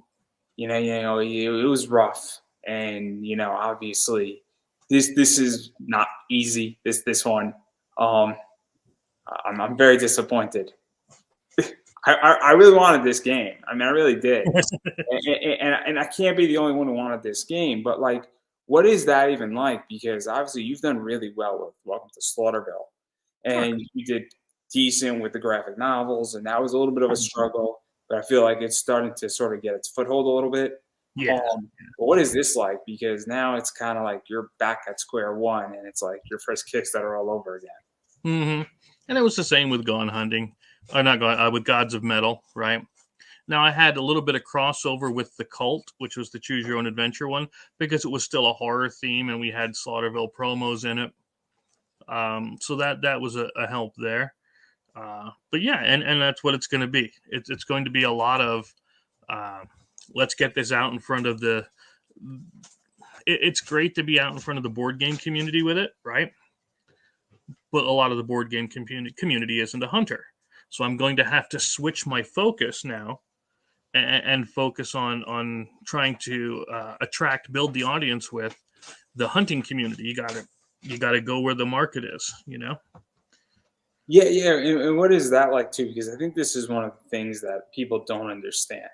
you know it was rough, and you know obviously this is not easy. This one, I'm very disappointed. I really wanted this game. I mean, I really did, and I can't be the only one who wanted this game. But like, what is that even like? Because obviously you've done really well with Welcome to Slaughterville. And you did decent with the graphic novels, and that was a little bit of a struggle, but I feel like it's starting to sort of get its foothold a little bit. Yeah. But what is this like? Because now it's kind of like you're back at square one, and it's like your first Kickstarter all over again. And it was the same with Gone Hunting, or not Gone, with Gods of Metal, right? Now I had a little bit of crossover with The Cult, which was the Choose Your Own Adventure one, because it was still a horror theme, and we had Slaughterville promos in it. So that was a help there. But yeah, and that's what it's going to be. It's going to be a lot of let's get this out in front of the. It's great to be out in front of the board game community with it, right? But a lot of the board game community isn't a hunter, so I'm going to have to switch my focus now and focus on trying to build the audience with the hunting community. You got to go where the market is, you know? Yeah. And what is that like too? Because I think this is one of the things that people don't understand.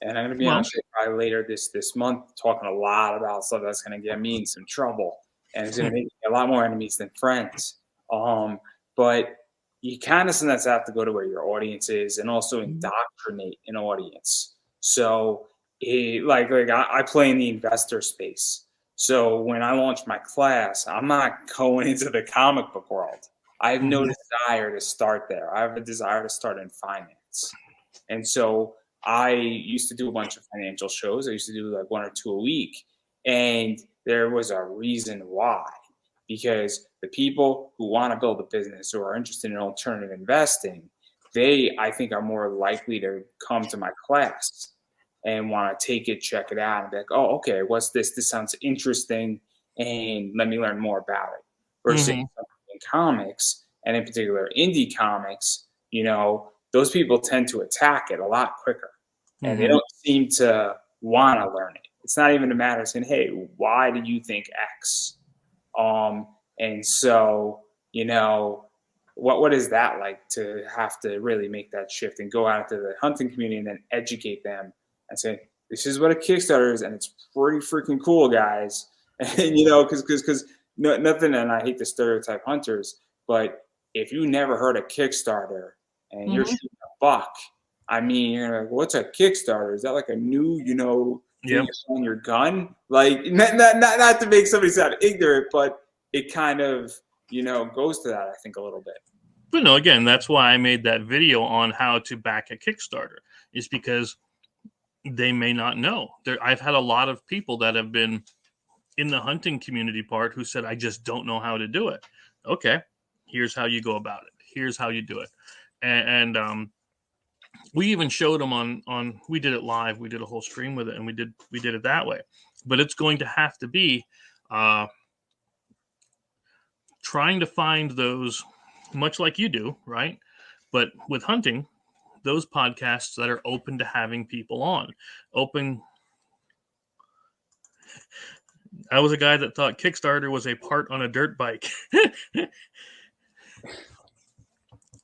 And I'm going to be honest with you, probably later this month, talking a lot about stuff that's going to get me in some trouble. And it's going to make me a lot more enemies than friends. But you kind of sometimes have to go to where your audience is and also indoctrinate an audience. So I play in the investor space. So when I launch my class, I'm not going into the comic book world. I have no desire to start there. I have a desire to start in finance. And so I used to do a bunch of financial shows. I used to do like 1 or 2 a week. And there was a reason why. Because the people who want to build a business or are interested in alternative investing, they, I think, are more likely to come to my class and want to take it, check it out, and be like, oh, okay, what's this? This sounds interesting, and let me learn more about it. Versus in comics, and in particular indie comics, you know, those people tend to attack it a lot quicker, and they don't seem to want to learn it. It's not even a matter of saying, hey, why do you think X? And so, you know, what is that like to have to really make that shift and go out to the hunting community and then educate them and say, this is what a Kickstarter is, and it's pretty freaking cool, guys. And, you know, because nothing, and I hate to stereotype hunters, but if you never heard of Kickstarter and you're shooting a buck, I mean, you're like, what's a Kickstarter? Is that like a new, you know, Yep. on your gun. Like, not to make somebody sound ignorant, but it kind of, goes to that, I think, a little bit. But no, again, that's why I made that video on how to back a Kickstarter, is because they may not know. I've had a lot of people that have been in the hunting community part who said, I just don't know how to do it. Okay, here's how you go about it. Here's how you do it. And we even showed them on we did it live. We did a whole stream with it, and we did it that way. But it's going to have to be trying to find those, much like you do, right? But with hunting, those podcasts that are open to having people on. I was a guy that thought Kickstarter was a part on a dirt bike.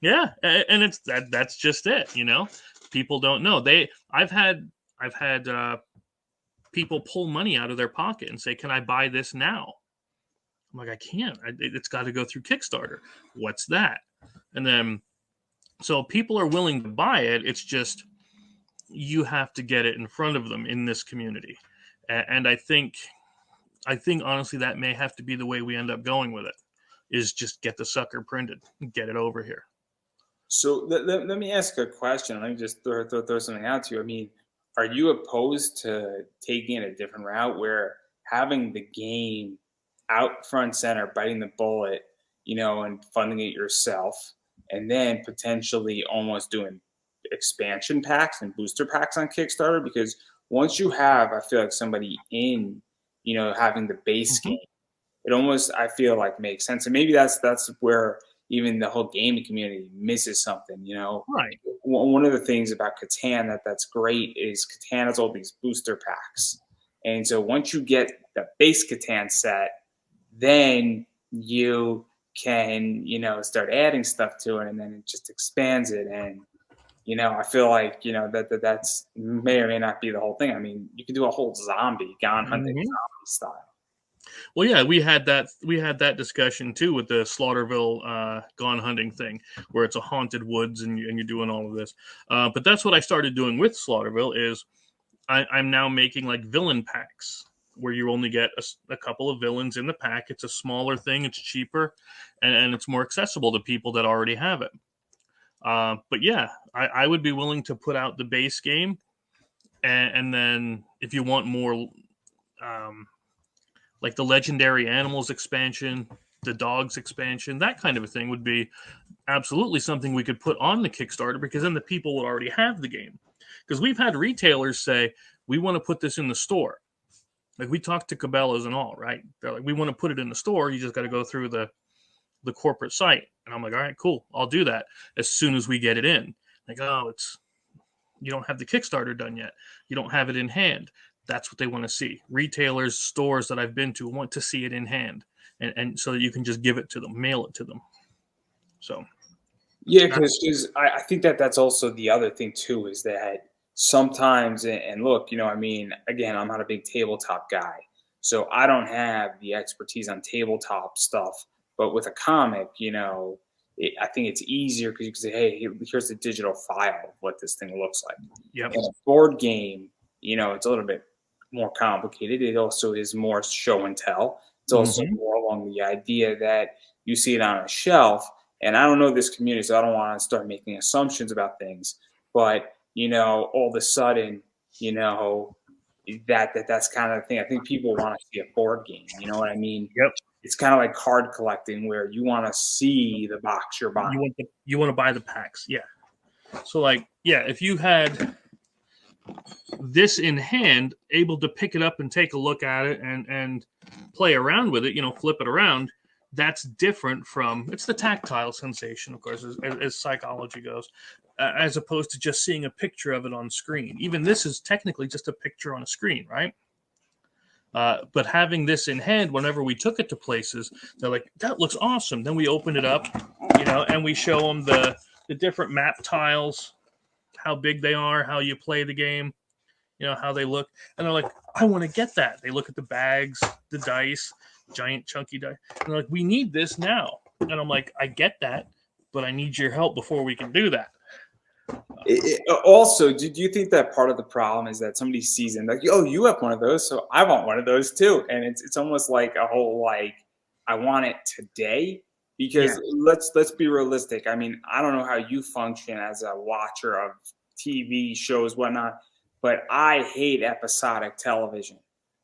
Yeah, and that's just it. People don't know. I've had people pull money out of their pocket and say, "Can I buy this now?" I'm like, I can't. It's got to go through Kickstarter. What's that? And then, so people are willing to buy it. It's just you have to get it in front of them in this community. And I think honestly that may have to be the way we end up going with it, is just get the sucker printed and get it over here. So let me ask a question. Let me just throw something out to you. I mean, are you opposed to taking it a different route where having the game out front center, biting the bullet, and funding it yourself, and then potentially almost doing expansion packs and booster packs on Kickstarter? Because once you have, I feel like, somebody in, having the base game, it almost, I feel like, makes sense. And maybe that's where even the whole gaming community misses something, Right. One of the things about Catan that's great is Catan has all these booster packs. And so once you get the base Catan set, then you can, start adding stuff to it, and then it just expands it. And, I feel like, that's may or may not be the whole thing. I mean, you can do a whole Gone Hunting zombie style. Well, yeah, we had that discussion too with the Slaughterville Gone Hunting thing, where it's a haunted woods and you're doing all of this. But that's what I started doing with Slaughterville. Is I'm now making like villain packs where you only get a couple of villains in the pack. It's a smaller thing, it's cheaper, and it's more accessible to people that already have it. But yeah, I would be willing to put out the base game, and then if you want more, like the Legendary Animals expansion, the Dogs expansion, that kind of a thing would be absolutely something we could put on the Kickstarter, because then the people would already have the game. Because we've had retailers say, we want to put this in the store. Like, we talked to Cabela's and all, right? They're like, we want to put it in the store. You just got to go through the corporate site. And I'm like, all right, cool. I'll do that as soon as we get it in. Like, oh, you don't have the Kickstarter done yet. You don't have it in hand. That's what they want to see. Retailers, stores that I've been to want to see it in hand. And so that you can just give it to them, mail it to them. So. Yeah, because I think that's also the other thing too, is that sometimes, and look, I mean, again, I'm not a big tabletop guy, so I don't have the expertise on tabletop stuff. But with a comic, I think it's easier because you can say, hey, here's the digital file of what this thing looks like. Yep. In a board game, it's a little bit more complicated. It also is more show and tell. It's also more along the idea that you see it on a shelf. And I don't know this community, so I don't want to start making assumptions about things. But, all of a sudden, that's kind of the thing. I think people want to see a board game. You know what I mean? Yep. It's kind of like card collecting, where you want to see the box you're buying. You want to buy the packs. Yeah. So, like, yeah, if you had this in hand, able to pick it up and take a look at it and play around with it, flip it around, that's different from, it's the tactile sensation, of course, as psychology goes, as opposed to just seeing a picture of it on screen. Even this is technically just a picture on a screen, right? But having this in hand, whenever we took it to places, they're like, that looks awesome. Then we open it up, and we show them the different map tiles, how big they are, how you play the game, how they look. And they're like, I want to get that. They look at the bags, the dice, giant chunky dice. And they're like, we need this now. And I'm like, I get that, but I need your help before we can do that. Also, do you think that part of the problem is that somebody's season, like, oh, you have one of those, so I want one of those too, and it's almost like a whole like I want it today because let's be realistic. I mean, I don't know how you function as a watcher of TV shows, whatnot, but I hate episodic television.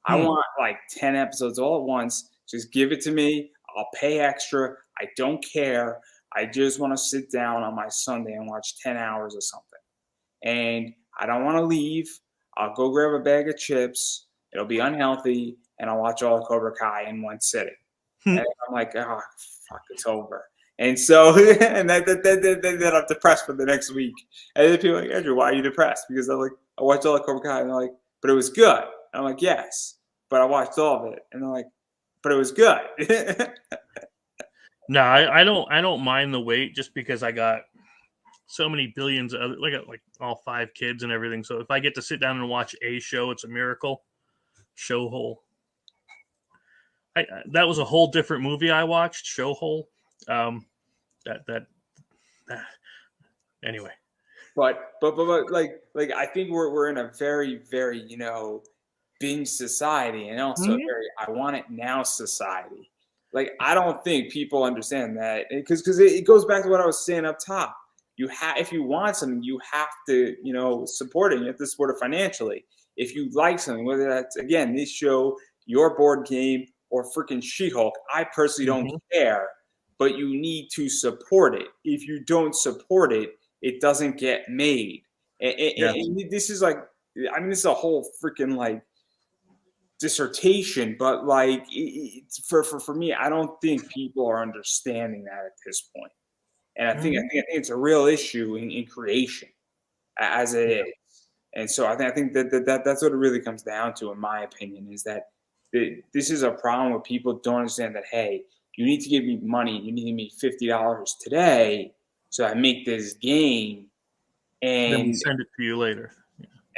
I want like 10 episodes all at once. Just give it to me. I'll pay extra. I don't care. I just want to sit down on my Sunday and watch 10 hours of something. And I don't want to leave. I'll go grab a bag of chips. It'll be unhealthy. And I'll watch all of Cobra Kai in one sitting. And I'm like, oh, fuck, it's over. And so, and then I'm depressed for the next week. And then people are like, Andrew, why are you depressed? Because I'm like, I watched all of Cobra Kai. And they're like, but it was good. And I'm like, yes, but I watched all of it. And they're like, but it was good. No, I don't mind the wait just because I got so many billions of other, like all 5 kids and everything. So if I get to sit down and watch a show, it's a miracle. Showhole. That was a whole different movie I watched. Showhole. Anyway. But like I think we're in a very binge society, and also a very I want it now society. Like I don't think people understand that because it goes back to what I was saying up top. If you want something, you have to support it. You have to support it financially. If you like something, whether that's again this show, your board game, or freaking She-Hulk, I personally don't care. But you need to support it. If you don't support it, it doesn't get made. And this is like, I mean, this is a whole freaking like dissertation, but like for me, I don't think people are understanding that at this point. And I think it's a real issue in creation as it is. And so I think that's what it really comes down to, in my opinion, is that this is a problem where people don't understand that, hey, you need to give me money. You need to give me $50 today so I make this game, and then we send it to you later.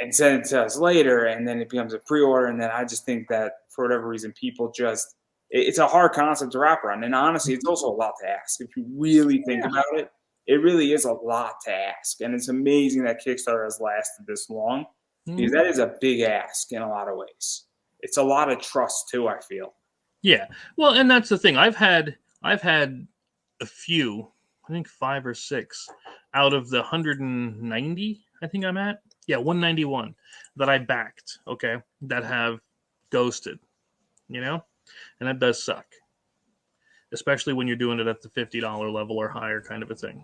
And send it to us later, and then it becomes a pre-order. And then I just think that for whatever reason, people just it's a hard concept to wrap around. And honestly, it's also a lot to ask. If you really think about it, it really is a lot to ask. And it's amazing that Kickstarter has lasted this long because that is a big ask in a lot of ways. It's a lot of trust too, I feel. Yeah. Well, and that's the thing. I've had a few, I think 5 or 6 out of the 190, I think I'm at. Yeah, 191 that I backed, okay, that have ghosted, and that does suck. Especially when you're doing it at the $50 level or higher kind of a thing,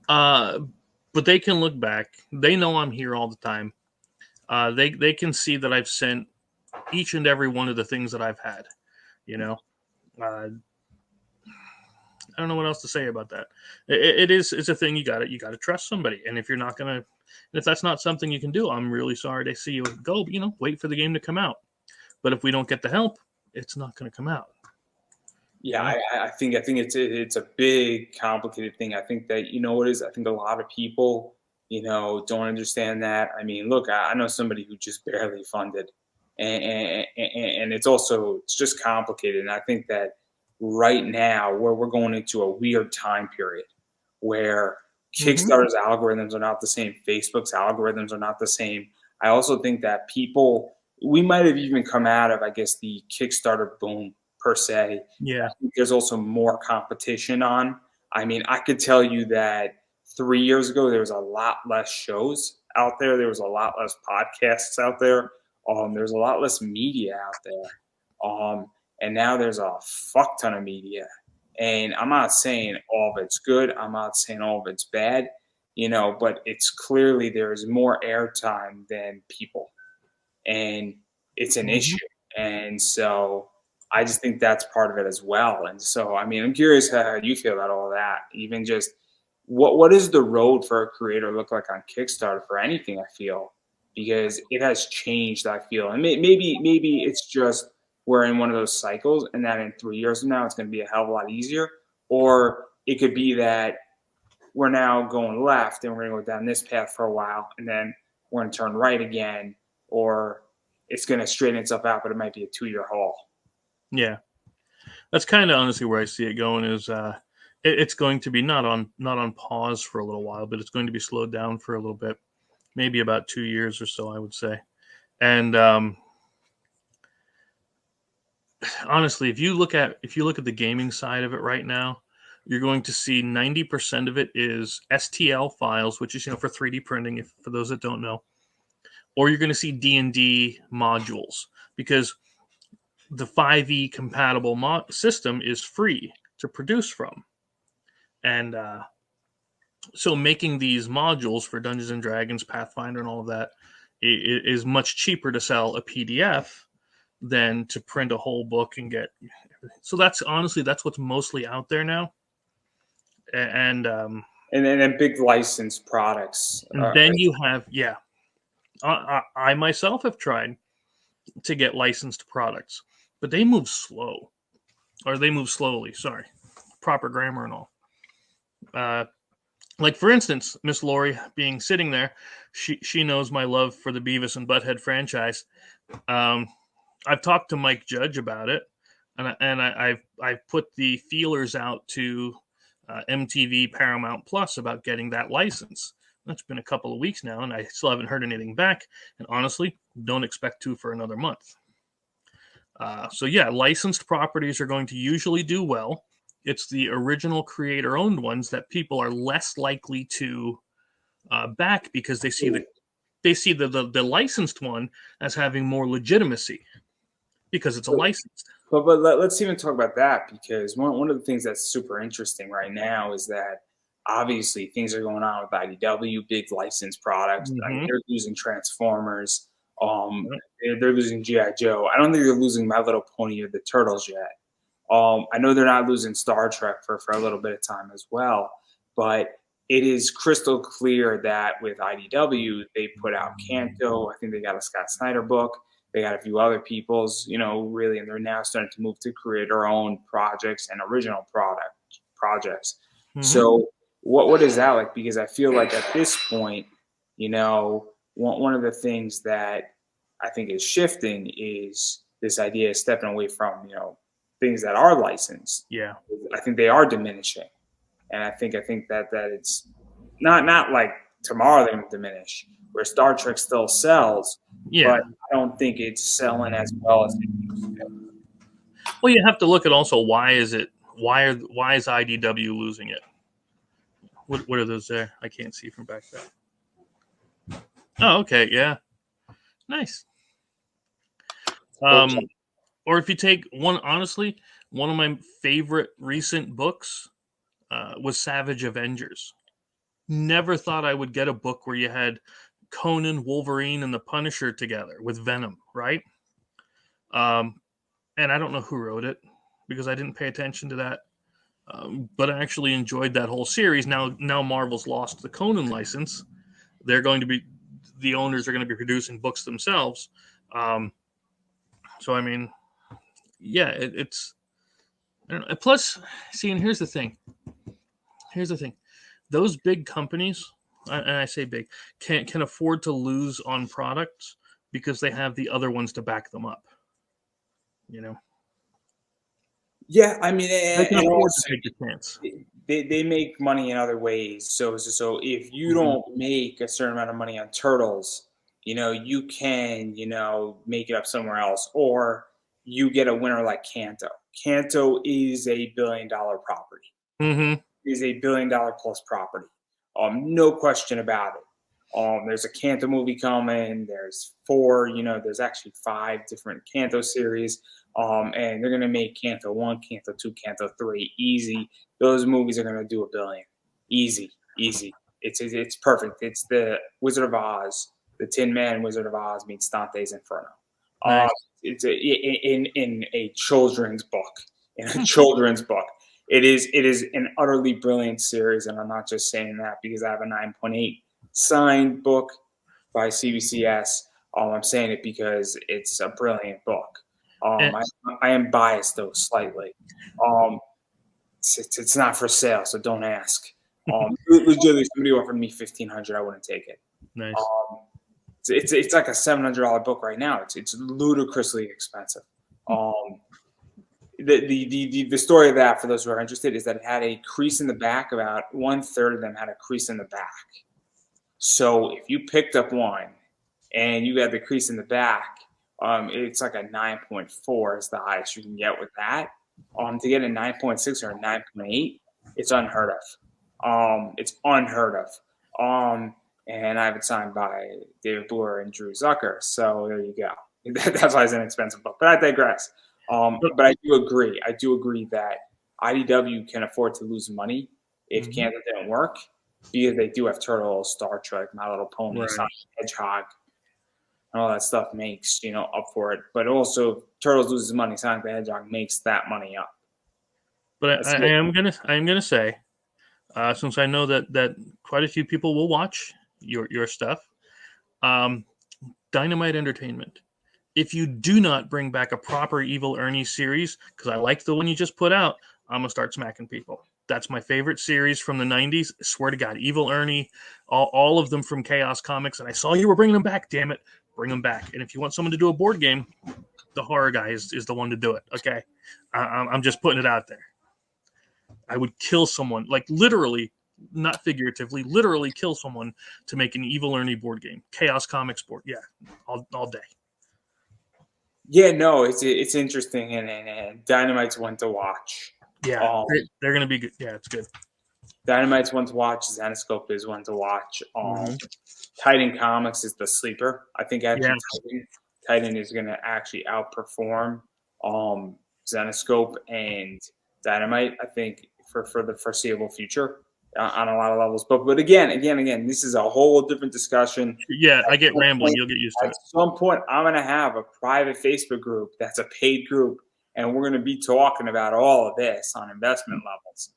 But they can look back. They know I'm here all the time. They can see that I've sent each and every one of the things that I've had, I don't know what else to say about that. It's a thing you got to trust somebody, and if you're not gonna, if that's not something you can do, I'm really sorry to see you go. Wait for the game to come out. But if we don't get the help, it's not going to come out. Yeah, I think it's a big complicated thing. I think that what is. I think a lot of people don't understand that. I mean, look, I know somebody who just barely funded, and it's just complicated. And I think that right now we're going into a weird time period where Kickstarter's algorithms are not the same. Facebook's algorithms are not the same. I also think that we might have even come out of, I guess, the Kickstarter boom per se. Yeah. I think there's also more competition on. I mean, I could tell you that 3 years ago, there was a lot less shows out there. There was a lot less podcasts out there. There's a lot less media out there. And now there's a fuck ton of media. And I'm not saying all of it's good. I'm not saying all of it's bad, but it's clearly there is more airtime than people. And it's an issue. And so I just think that's part of it as well. And so, I mean, I'm curious how you feel about all that. Even just what does the road for a creator look like on Kickstarter for anything, I feel? Because it has changed, I feel. And maybe it's just we're in one of those cycles and that in 3 years from now, it's going to be a hell of a lot easier. Or it could be that we're now going left and we're going to go down this path for a while and then we're going to turn right again. Or it's going to straighten itself out, but it might be a 2-year haul. Yeah. That's kind of honestly where I see it going is it's going to be not on pause for a little while, but it's going to be slowed down for a little bit, maybe about 2 years or so, I would say. And honestly, if you look at the gaming side of it right now, you're going to see 90% of it is STL files, which is for 3D printing. If for those that don't know, or you're going to see D&D modules, because the 5e compatible system is free to produce from, and so making these modules for Dungeons and Dragons, Pathfinder, and all of that is much cheaper to sell a PDF than to print a whole book and get everything. So that's what's mostly out there now. And then big licensed products. then you have, I myself have tried to get licensed products, but they move slow, or they move slowly. Sorry, proper grammar and all. Like for instance, Miss Lori being sitting there, she knows my love for the Beavis and Butthead franchise. I've talked to Mike Judge about it, and I've put the feelers out to MTV Paramount Plus about getting that license. That's been a couple of weeks now, and I still haven't heard anything back. And honestly, don't expect to for another month. So yeah, licensed properties are going to usually do well. It's the original creator-owned ones that people are less likely to back, because they see the licensed one as having more legitimacy because it's a licensed. But let's even talk about that, because one of the things that's super interesting right now is that obviously things are going on with IDW, big licensed products. I mean, they're losing Transformers. They're losing G.I. Joe. I don't think they're losing My Little Pony or the Turtles yet. I know they're not losing Star Trek for a little bit of time as well, but it is crystal clear that with IDW, they put out Kanto. I think they got a Scott Snyder book. They got a few other people's, really, and they're now starting to move to creator-owned projects and original projects. So what is that like? Because I feel like at this point, one of the things that I think is shifting is this idea of stepping away from, things that are licensed. Yeah. I think they are diminishing. And I think that it's not like tomorrow they're going to diminish, where Star Trek still sells, but I don't think it's selling as well as it used to. Well, you have to look at also why is IDW losing it? What are those there? I can't see from back there. Oh, okay, yeah, nice. Or if you take one of my favorite recent books was Savage Avengers. Never thought I would get a book where you had Conan, Wolverine, and the Punisher together with Venom, right? And I don't know who wrote it, because I didn't pay attention to that. But I actually enjoyed that whole series. Now Marvel's lost the Conan license. The owners are going to be producing books themselves. So I mean, yeah, it's. I don't know. Plus, see, and here's the thing. Those big companies, and I say big, can afford to lose on products because they have the other ones to back them up. Yeah, I mean, they can afford to take a chance. They make money in other ways. So if you don't make a certain amount of money on Turtles, you can, make it up somewhere else, or you get a winner like Kanto. Kanto is a $1 billion property. Is a $1 billion plus property. No question about it. There's a Kanto movie coming. There's 4, there's actually 5 different Kanto series. And they're going to make Kanto 1, Kanto 2, Kanto 3 easy. Those movies are going to do $1 billion. Easy. It's perfect. It's the Wizard of Oz, the Tin Man Wizard of Oz meets Dante's Inferno. Nice. It's in a children's book. It is an utterly brilliant series, and I'm not just saying that because I have a 9.8 signed book by CBCS. I'm saying it because it's a brilliant book. I am biased though slightly. It's not for sale, so don't ask. Legitimately, somebody offered me $1,500, I wouldn't take it. Nice. It's like a $700 book right now. It's ludicrously expensive. the story of that, for those who are interested, is that it had a crease in the back. About 1/3 of them had a crease in the back. So if you picked up one and you had the crease in the back, it's like a 9.4 is the highest you can get with that. To get a 9.6 or a 9.8, it's unheard of. It's unheard of. And I have it signed by David Bloor and Drew Zucker. So there you go. That's why it's an expensive book. But I digress. But I do agree. I do agree that IDW can afford to lose money if Kansas didn't work, because they do have Turtles, Star Trek, My Little Pony, Right. Sonic the Hedgehog, and all that stuff makes up for it. But also, if Turtles loses money, Sonic the Hedgehog makes that money up. But I am gonna say, since I know that quite a few people will watch your stuff, Dynamite Entertainment. If you do not bring back a proper Evil Ernie series, because I like the one you just put out, I'm gonna start smacking people. That's my favorite series from the 90s. I swear to God, Evil Ernie, all of them from Chaos Comics. And I saw you were bringing them back. Damn it, bring them back. And if you want someone to do a board game, the horror guy is the one to do it. Okay, I'm just putting it out there. I would kill someone, like literally, not figuratively, literally kill someone to make an Evil Ernie board game. Chaos Comics board, yeah, all day. Yeah, no, it's interesting, and Dynamite's one to watch. Yeah, they're going to be good. Yeah, it's good. Dynamite's one to watch. Zenoscope is one to watch. Titan Comics is the sleeper. I think actually Titan is going to actually outperform Zenoscope and Dynamite, I think, for the foreseeable future on a lot of levels. But again, this is a whole different discussion. Yeah, I get rambling. You'll get used to it. At some point, I'm going to have a private Facebook group that's a paid group, and we're going to be talking about all of this on investment levels.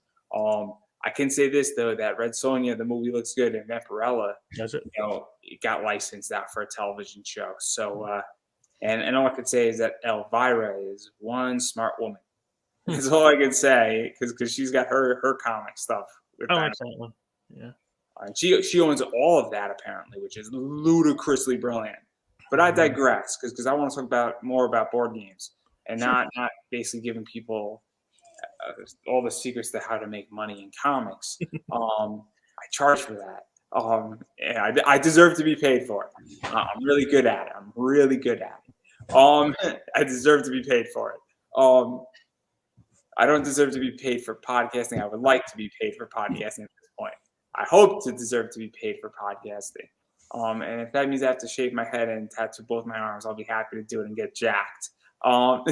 I can say this, though, that Red Sonja, the movie looks good, and Vampirella, does it? It got licensed out for a television show. So, and all I could say is that Elvira is one smart woman. That's all I can say, because she's got her comic stuff. I like that one. Yeah. She owns all of that, apparently, which is ludicrously brilliant. But I digress, because I want to talk more about board games and not basically giving people all the secrets to how to make money in comics. I charge for that. And I deserve to be paid for it. I'm really good at it. I deserve to be paid for it. I don't deserve to be paid for podcasting. I would like to be paid for podcasting at this point. I hope to deserve to be paid for podcasting. And if that means I have to shave my head and tattoo both my arms, I'll be happy to do it and get jacked. I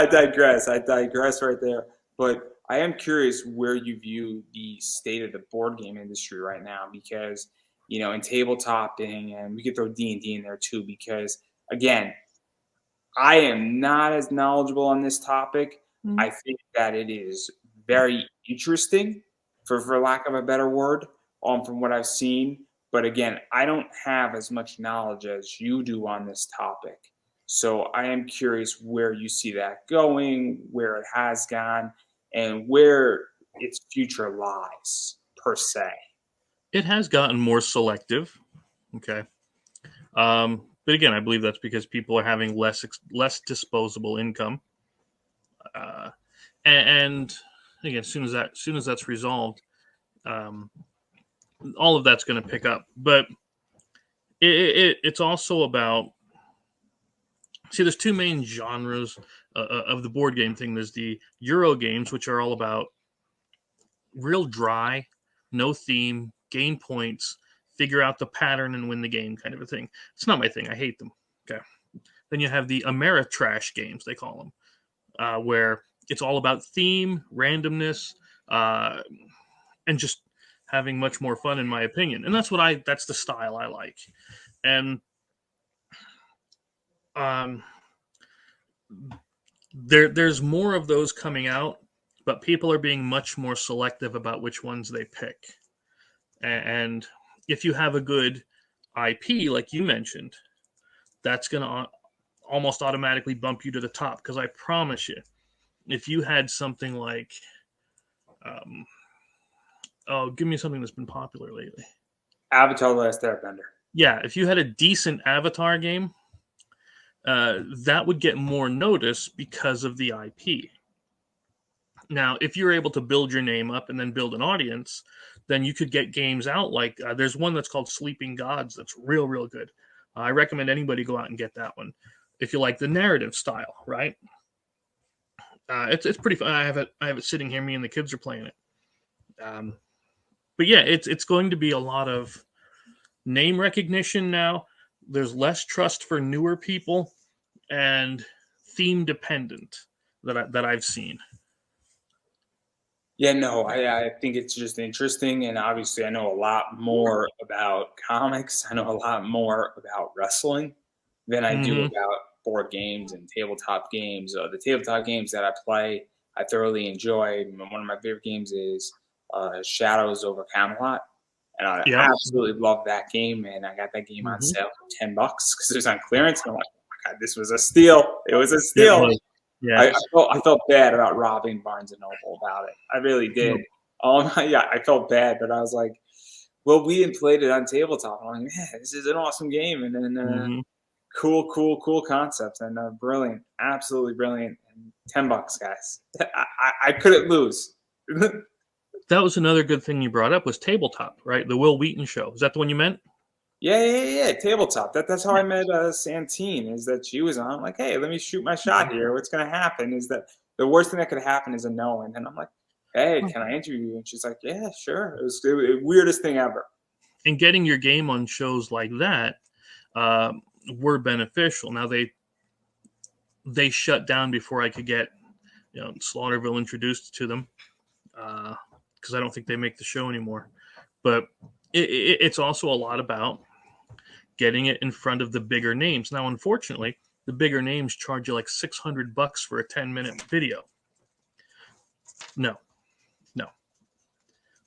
digress right there. But I am curious where you view the state of the board game industry right now, because, in tabletoping, and we could throw D&D in there too, because, again, I am not as knowledgeable on this topic. I think that it is very interesting, for lack of a better word, from what I've seen. But again, I don't have as much knowledge as you do on this topic. So I am curious where you see that going, where it has gone, and where its future lies, per se. It has gotten more selective. Okay. But again, I believe that's because people are having less disposable income, and again, as soon as that's resolved, all of that's going to pick up. But it's also about, there's two main genres of the board game thing. There's the Euro games, which are all about real dry, no theme, gain points, figure out the pattern and win the game kind of a thing. It's not my thing. I hate them. Okay. Then you have the Ameritrash games, they call them, where it's all about theme, randomness, and just having much more fun, in my opinion. And that's the style I like. And there's more of those coming out, but people are being much more selective about which ones they pick. And if you have a good IP, like you mentioned, that's going to almost automatically bump you to the top. Because I promise you, if you had something like, give me something that's been popular lately. Avatar: The Last Airbender. Yeah, if you had a decent Avatar game, that would get more notice because of the IP. Now, if you're able to build your name up and then build an audience, then you could get games out like there's one that's called Sleeping Gods that's real, real good. I recommend anybody go out and get that one if you like the narrative style, right? It's pretty fun. I have it sitting here. Me and the kids are playing it. But yeah, it's going to be a lot of name recognition now. There's less trust for newer people and theme dependent that I've seen. Yeah, no, I think it's just interesting. And obviously, I know a lot more about comics. I know a lot more about wrestling than I do Mhm. about board games and tabletop games. The tabletop games that I play, I thoroughly enjoy. One of my favorite games is Shadows over Camelot. And I Yep. absolutely love that game. And I got that game on Mhm. sale for $10 because it was on clearance. And I'm like, oh my God, this was a steal. It was a Yeah, it steal. was. Yeah. I felt bad about robbing Barnes and Noble about it. I really did. Yeah, I felt bad, but I was like, well, we had played it on tabletop. I'm like, man, this is an awesome game, and then Mhm. cool concepts, and brilliant, absolutely brilliant. And $10, guys. I couldn't lose. That was another good thing you brought up was tabletop, right? The Will Wheaton show. Is that the one you meant? Yeah. Tabletop. That's how I met Santine. Is that she was on? I'm like, hey, let me shoot my shot here. What's gonna happen is that the worst thing that could happen is a no. And then I'm like, hey, can I interview you? And she's like, yeah, sure. It was the weirdest thing ever. And getting your game on shows like that uh, were beneficial. Now they shut down before I could get Slaughterville introduced to them because I don't think they make the show anymore. But it's also a lot about getting it in front of the bigger names. Now, unfortunately, the bigger names charge you like $600 for a 10-minute video. No.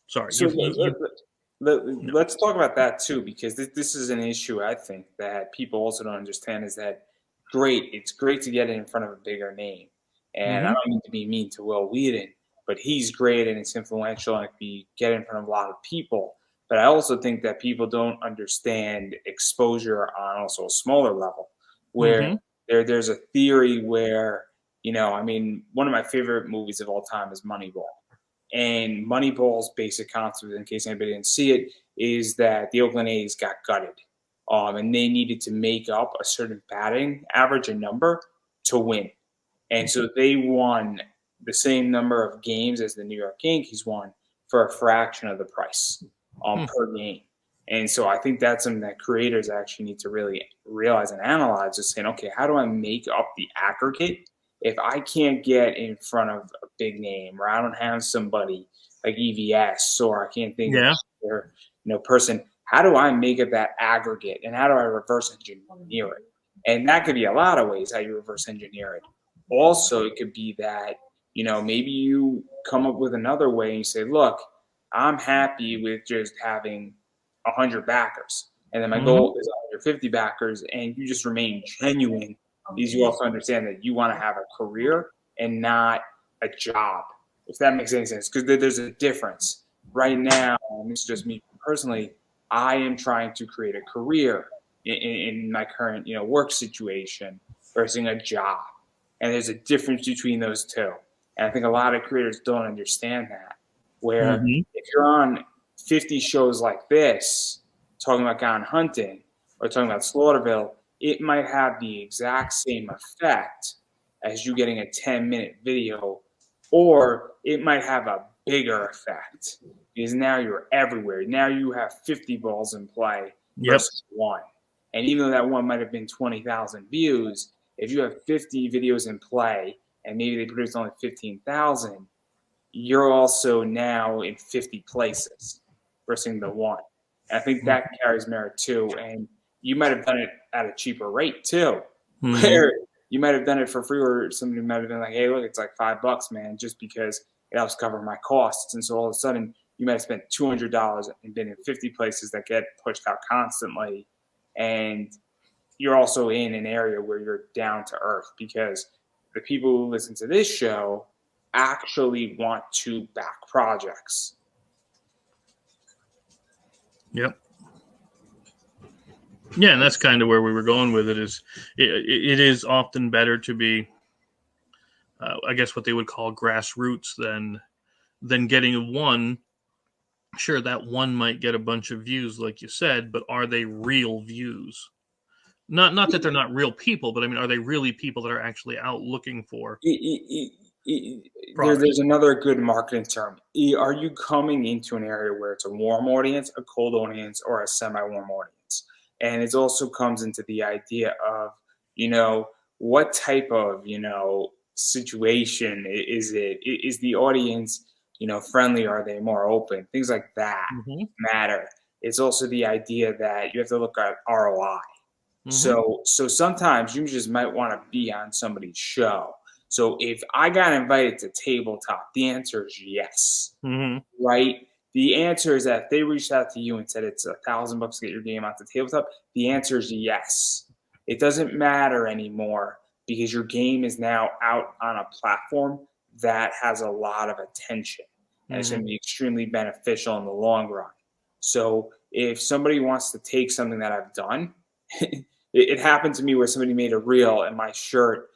Sorry. So No. let's talk about that too, because this is an issue I think that people also don't understand is that it's great to get it in front of a bigger name. And I Mhm. don't mean to be mean to Will Wheaton, but he's great and it's influential and be get in front of a lot of people. But I also think that people don't understand exposure on also a smaller level, where Mhm. there's a theory where, I mean, one of my favorite movies of all time is Moneyball. And Moneyball's basic concept, in case anybody didn't see it, is that the Oakland A's got gutted. And they needed to make up a certain batting average and number to win. And so they won the same number of games as the New York Yankees won for a fraction of the price Hmm. per game. And so I think that's something that creators actually need to really realize and analyze, just saying, okay, how do I make up the aggregate if I can't get in front of a big name or I don't have somebody like EVS or I can't think of Yeah. their person, how do I make up that aggregate and how do I reverse engineer it? And that could be a lot of ways how you reverse engineer it. Also, it could be that, maybe you come up with another way and you say, look, I'm happy with just having 100 backers. And then my Mhm. goal is 150 backers, and you just remain genuine because you also understand that you want to have a career and not a job, if that makes any sense. Because there's a difference. Right now, and this is just me personally, I am trying to create a career in my current work situation versus a job. And there's a difference between those two. And I think a lot of creators don't understand that. Where Mhm. if you're on 50 shows like this, talking about Gone Hunting or talking about Slaughterville, it might have the exact same effect as you getting a 10-minute video, or it might have a bigger effect because now you're everywhere. Now you have 50 balls in play Yep. versus one. And even though that one might have been 20,000 views, if you have 50 videos in play and maybe they produce only 15,000, you're also now in 50 places versus the one. And I think that carries merit too. And you might have done it at a cheaper rate too, Mhm. where you might have done it for free, or somebody might have been like, hey, look, it's like $5, man, just because it helps cover my costs. And so all of a sudden, you might have spent $200 and been in 50 places that get pushed out constantly. And you're also in an area where you're down to earth because the people who listen to this show actually want to back projects. Yep. Yeah, and that's kind of where we were going with it. It is often better to be, I guess, what they would call grassroots than getting one. Sure, that one might get a bunch of views, like you said, but are they real views? Not that they're not real people, but I mean, are they really people that are actually out looking for product? There's another good marketing term. Are you coming into an area where it's a warm audience, a cold audience, or a semi-warm audience? And it also comes into the idea of, what type of, situation is it? Is the audience, friendly? Are they more open? Things like that Hmm. matter. It's also the idea that you have to look at ROI. Hmm. So sometimes you just might want to be on somebody's show. So if I got invited to tabletop, the answer is yes, Hmm. right? The answer is that if they reached out to you and said it's $1,000 to get your game onto tabletop, the answer is yes. It doesn't matter anymore because your game is now out on a platform that has a lot of attention and it's going Hmm. to be extremely beneficial in the long run. So if somebody wants to take something that I've done, it happened to me where somebody made a reel in my shirt,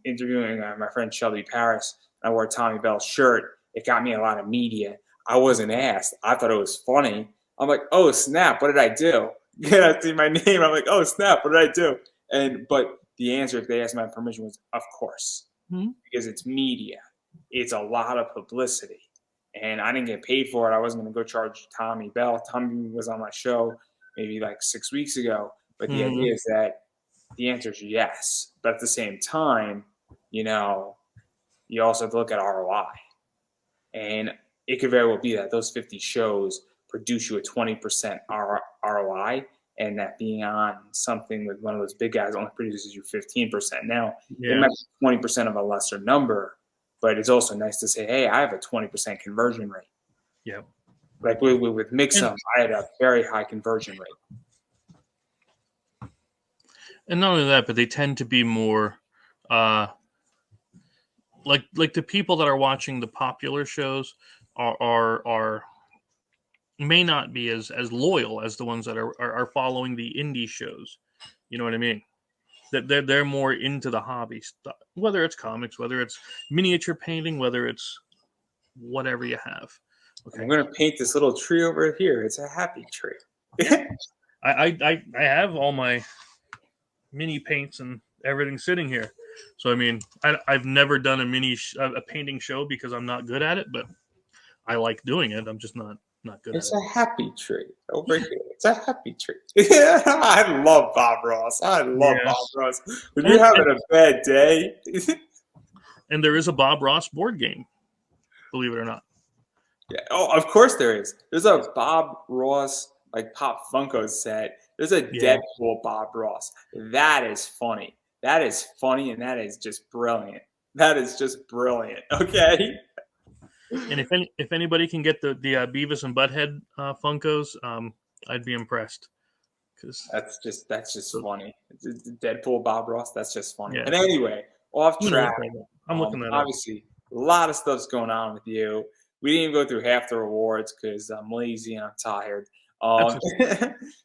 interviewing my friend Shelby Paris. I wore a Tommy Bell shirt. It got me a lot of media. I wasn't asked. I thought it was funny. I'm like, oh snap, what did I do? I see my name. I'm like, oh snap, what did I do? But the answer, if they asked my permission, was of course, Hmm. because it's media. It's a lot of publicity, and I didn't get paid for it. I wasn't going to go charge Tommy Bell. Tommy was on my show maybe like 6 weeks ago. But the Hmm. idea is that the answer is yes. But at the same time, you also have to look at ROI. And it could very well be that those 50 shows produce you a 20% ROI, and that being on something with one of those big guys only produces you 15%. Now, it Yeah. might be 20% of a lesser number, but it's also nice to say, hey, I have a 20% conversion rate. Yeah. Like with And Mixum, I had a very high conversion rate. and not only that, but they tend to be more uh like the people that are watching the popular shows are may not be as loyal as the ones that are following the indie shows. You know what I mean? That they're more into the hobby stuff, whether it's comics, whether it's miniature painting, whether it's whatever you have. I'm Okay. going to paint this little tree over here. It's a happy tree. I have all my mini paints and everything sitting here. So I mean, I've never done a painting show because I'm not good at it, but I like doing it. I'm just not good at It's it. a happy tree over here. It's a happy tree. I love Bob Ross. I love Bob Yes, Ross. When you're and, having and a bad day, and there is a Bob Ross board game, believe it or not. yeah. Oh, of course there is. There's a Bob Ross like Pop Funko set. There's a Yeah, Deadpool Bob Ross. That is funny. That is funny, and that is just brilliant. That is just brilliant. Okay. and if anybody can get the Beavis and Butthead Funkos, I'd be impressed. Because That's just so funny. Deadpool Bob Ross. That's just funny. yeah, But anyway, off I'm gonna look track. that up. I'm looking that up. Obviously, a lot of stuff's going on with you. We didn't even go through half the rewards because I'm lazy and I'm tired. That's Um, just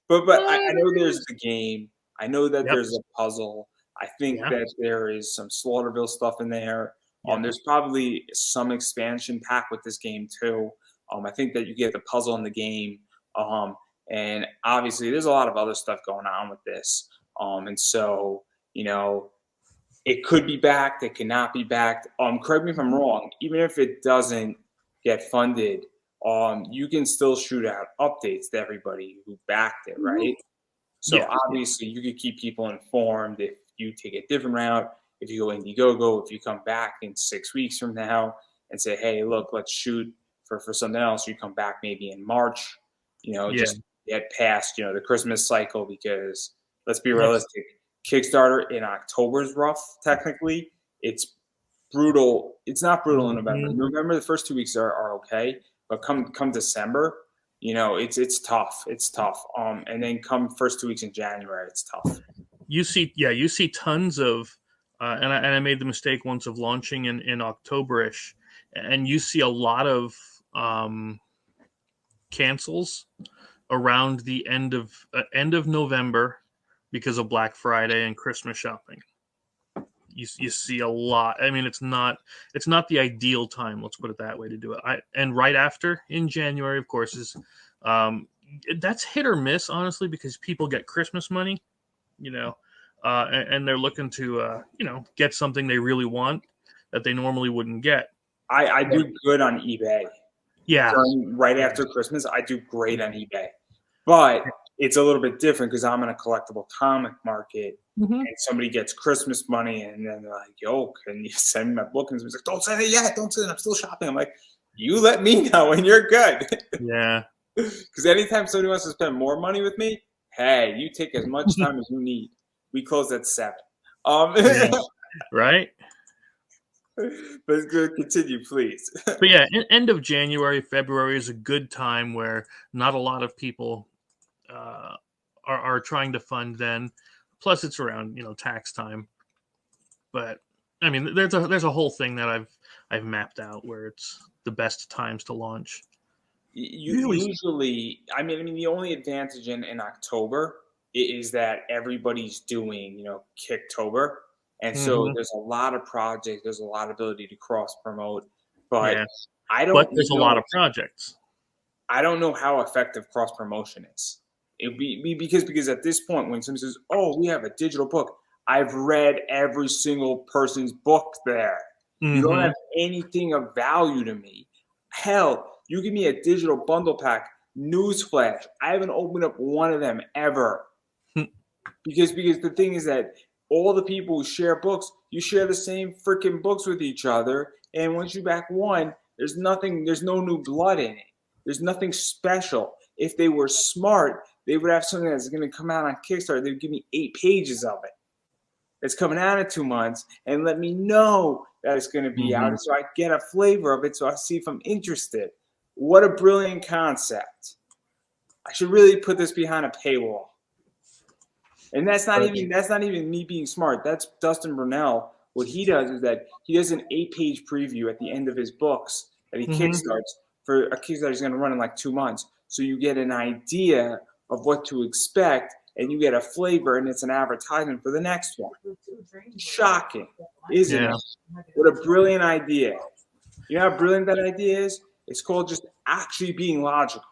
but I know there's the game. I know that yep, there's a puzzle. I think yeah, that there is some Slaughterville stuff in there. yeah. There's probably some expansion pack with this game too. I think that you get the puzzle in the game. Um, and obviously, there's a lot of other stuff going on with this. And so, it could be backed, it cannot be backed. Correct me if I'm wrong. Even if it doesn't get funded, you can still shoot out updates to everybody who backed it, right? So Yeah, obviously, you could keep people informed if you take a different route. If you go Indiegogo, if you come back in 6 weeks from now and say, "Hey, look, let's shoot for something else," you come back maybe in March. yeah. Just get past the Christmas cycle because let's be Next, realistic. Kickstarter in October is rough. Technically, it's brutal. It's not brutal in November. mhm. November, the first 2 weeks are okay, but come December, it's tough. It's tough. And then come first 2 weeks in January, it's tough. You see tons of, and I made the mistake once of launching in October-ish, and you see a lot of cancels around the end of November because of Black Friday and Christmas shopping. You see a lot. I mean, it's not the ideal time. Let's put it that way to do it. And right after in January, of course, is that's hit or miss, honestly, because people get Christmas money, and they're looking to get something they really want that they normally wouldn't get. I do good on eBay. Yeah. Right after Christmas, I do great on eBay. But it's a little bit different because I'm in a collectible comic market, and somebody gets Christmas money, and then they're like, "Yo, can you send me my book?" And he's like, "Don't send it yet. Don't send it. I'm still shopping." I'm like, "You let me know when you're good." Yeah. Because anytime somebody wants to spend more money with me, hey, you take as much time as you need. We close at 7. Yeah. Right. But continue, please. But yeah, end of January, February is a good time where not a lot of people are trying to fund then. Plus, it's around tax time. But I mean, there's a whole thing that I've mapped out where it's the best times to launch. Usually, I mean, the only advantage in October is that everybody's doing Kicktober. And so there's a lot of projects, there's a lot of ability to cross promote, but But there's a lot of projects. I don't know how effective cross promotion is. It'd be because at this point, when somebody says, "Oh, we have a digital book," I've read every single person's book there. You don't have anything of value to me. Hell, you give me a digital bundle pack. Newsflash, I haven't opened up one of them ever. because the thing is that all the people who share books, you share the same freaking books with each other. And once you back one, there's no new blood in it. There's nothing special. If they were smart, they would have something that's going to come out on Kickstarter. They'd give me 8 pages of it. It's coming out in 2 months and let me know that it's going to be out. So I get a flavor of it. So I see if I'm interested. What a brilliant concept. I should really put this behind a paywall. And that's not even me being smart. That's Dustin Brunell. What he does is that he does an 8-page preview at the end of his books that he kickstarts for a Kickstarter he's going to run in like 2 months. So you get an idea of what to expect, and you get a flavor, and it's an advertisement for the next one. Shocking, isn't it? What a brilliant idea. You know how brilliant that idea is? It's called just actually being logical.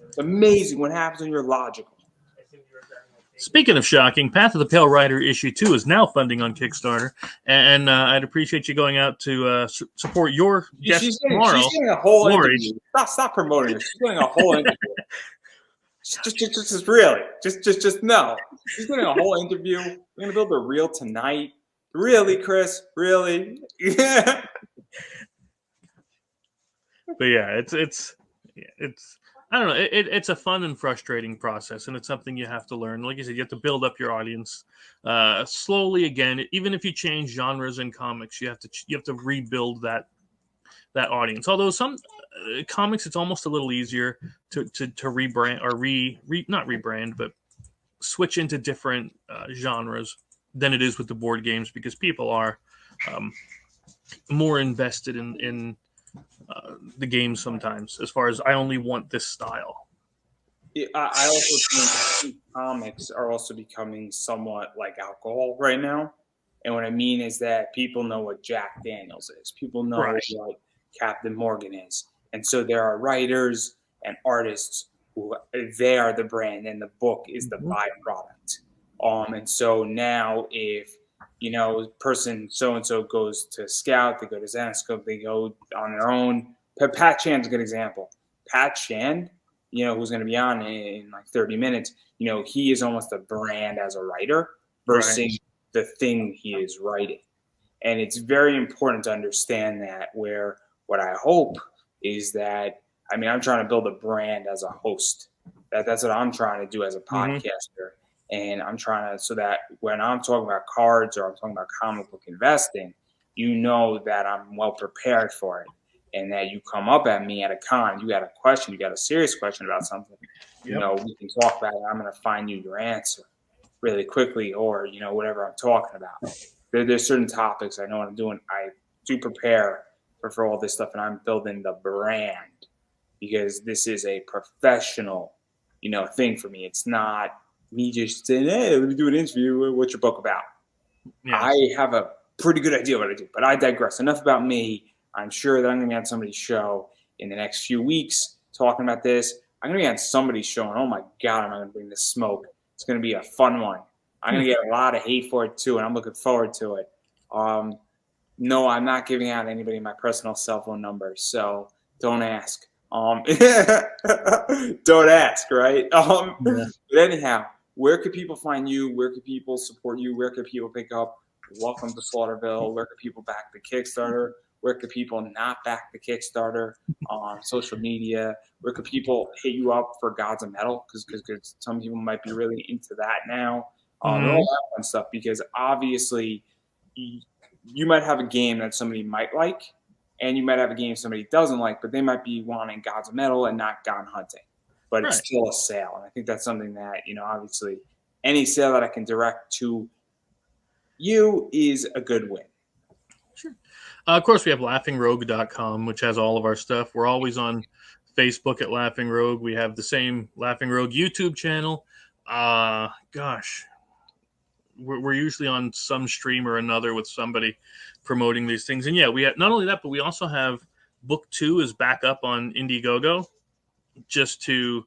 It's amazing what happens when you're logical. Speaking of shocking, Path of the Pale Rider issue 2 is now funding on Kickstarter, and I'd appreciate you going out to support your guest tomorrow. She's getting a whole interview. Stop promoting her. She's getting a whole interview. Just really, just no. She's getting a whole interview. We're gonna build a reel tonight. Really, Chris? Really? Yeah. But yeah, it's I don't know. It's a fun and frustrating process, and it's something you have to learn. Like you said, you have to build up your audience slowly. Again, even if you change genres in comics, you have to rebuild that audience. Although some comics, it's almost a little easier to rebrand or not rebrand, but switch into different genres than it is with the board games because people are more invested in the game sometimes, as far as I only want this style. I also think comics are also becoming somewhat like alcohol right now. And what I mean is that people know what Jack Daniels is. People know what Captain Morgan is. And so there are writers and artists who they are the brand and the book is the byproduct. And so now if person so-and-so goes to Scout, they go to Zenescope, they go on their own. Pat Chan's a good example. Pat Chan, who's going to be on in like 30 minutes, he is almost a brand as a writer versus the thing he is writing. And it's very important to understand that where what I hope is that, I'm trying to build a brand as a host. That's what I'm trying to do as a podcaster. And I'm trying to, so that when I'm talking about cards or I'm talking about comic book investing, that I'm well prepared for it. And that you come up at me at a con, you got a question, you got a serious question about something, we can talk about it. I'm going to find you your answer really quickly or, whatever I'm talking about. There's certain topics I know what I'm doing. I do prepare for all this stuff, and I'm building the brand because this is a professional thing for me. It's not me just saying, hey, let me do an interview. What's your book about? Yeah. I have a pretty good idea what I do, but I digress. Enough about me. I'm sure that I'm going to be on somebody's show in the next few weeks talking about this. I'm going to be on somebody's show, and oh my God, am I going to bring the smoke. It's going to be a fun one. I'm going to get a lot of hate for it too, and I'm looking forward to it. No, I'm not giving out anybody my personal cell phone number, so don't ask. Don't ask, right? Yeah. But anyhow, where could people find you? Where could people support you? Where could people pick up Welcome to Slaughterville? Where could people back the Kickstarter? Where could people not back the Kickstarter on social media? Where could people hit you up for Gods of Metal? Because some people might be really into that now. And all that fun stuff, because obviously you might have a game that somebody might like, and you might have a game somebody doesn't like, but they might be wanting Gods of Metal and not Gone Hunting. But it's still a sale. And I think that's something that, obviously any sale that I can direct to you is a good win. Sure. Of course, we have laughingrogue.com, which has all of our stuff. We're always on Facebook at Laughing Rogue. We have the same Laughing Rogue YouTube channel. We're usually on some stream or another with somebody promoting these things. And yeah, we have not only that, but we also have book 2 is back up on Indiegogo, just to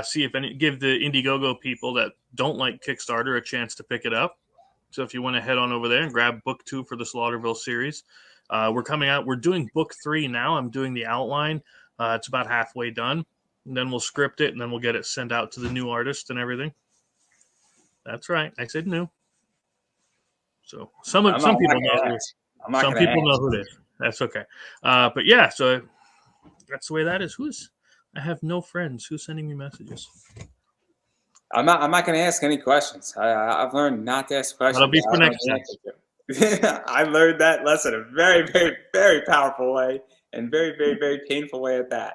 see if give the Indiegogo people that don't like Kickstarter a chance to pick it up. So if you want to head on over there and grab book 2 for the Slaughterville series, we're coming out. We're doing book 3 now. I'm doing the outline. It's about halfway done. And then we'll script it, and then we'll get it sent out to the new artist and everything. That's right. I said new. So some people know who it is. That's okay. But yeah, so that's the way that is. I have no friends. Who's sending me messages? I'm not going to ask any questions. I've learned not to ask questions. That'll be for next time. I learned that lesson in a very, very, very powerful way, and very, very, very painful way at that.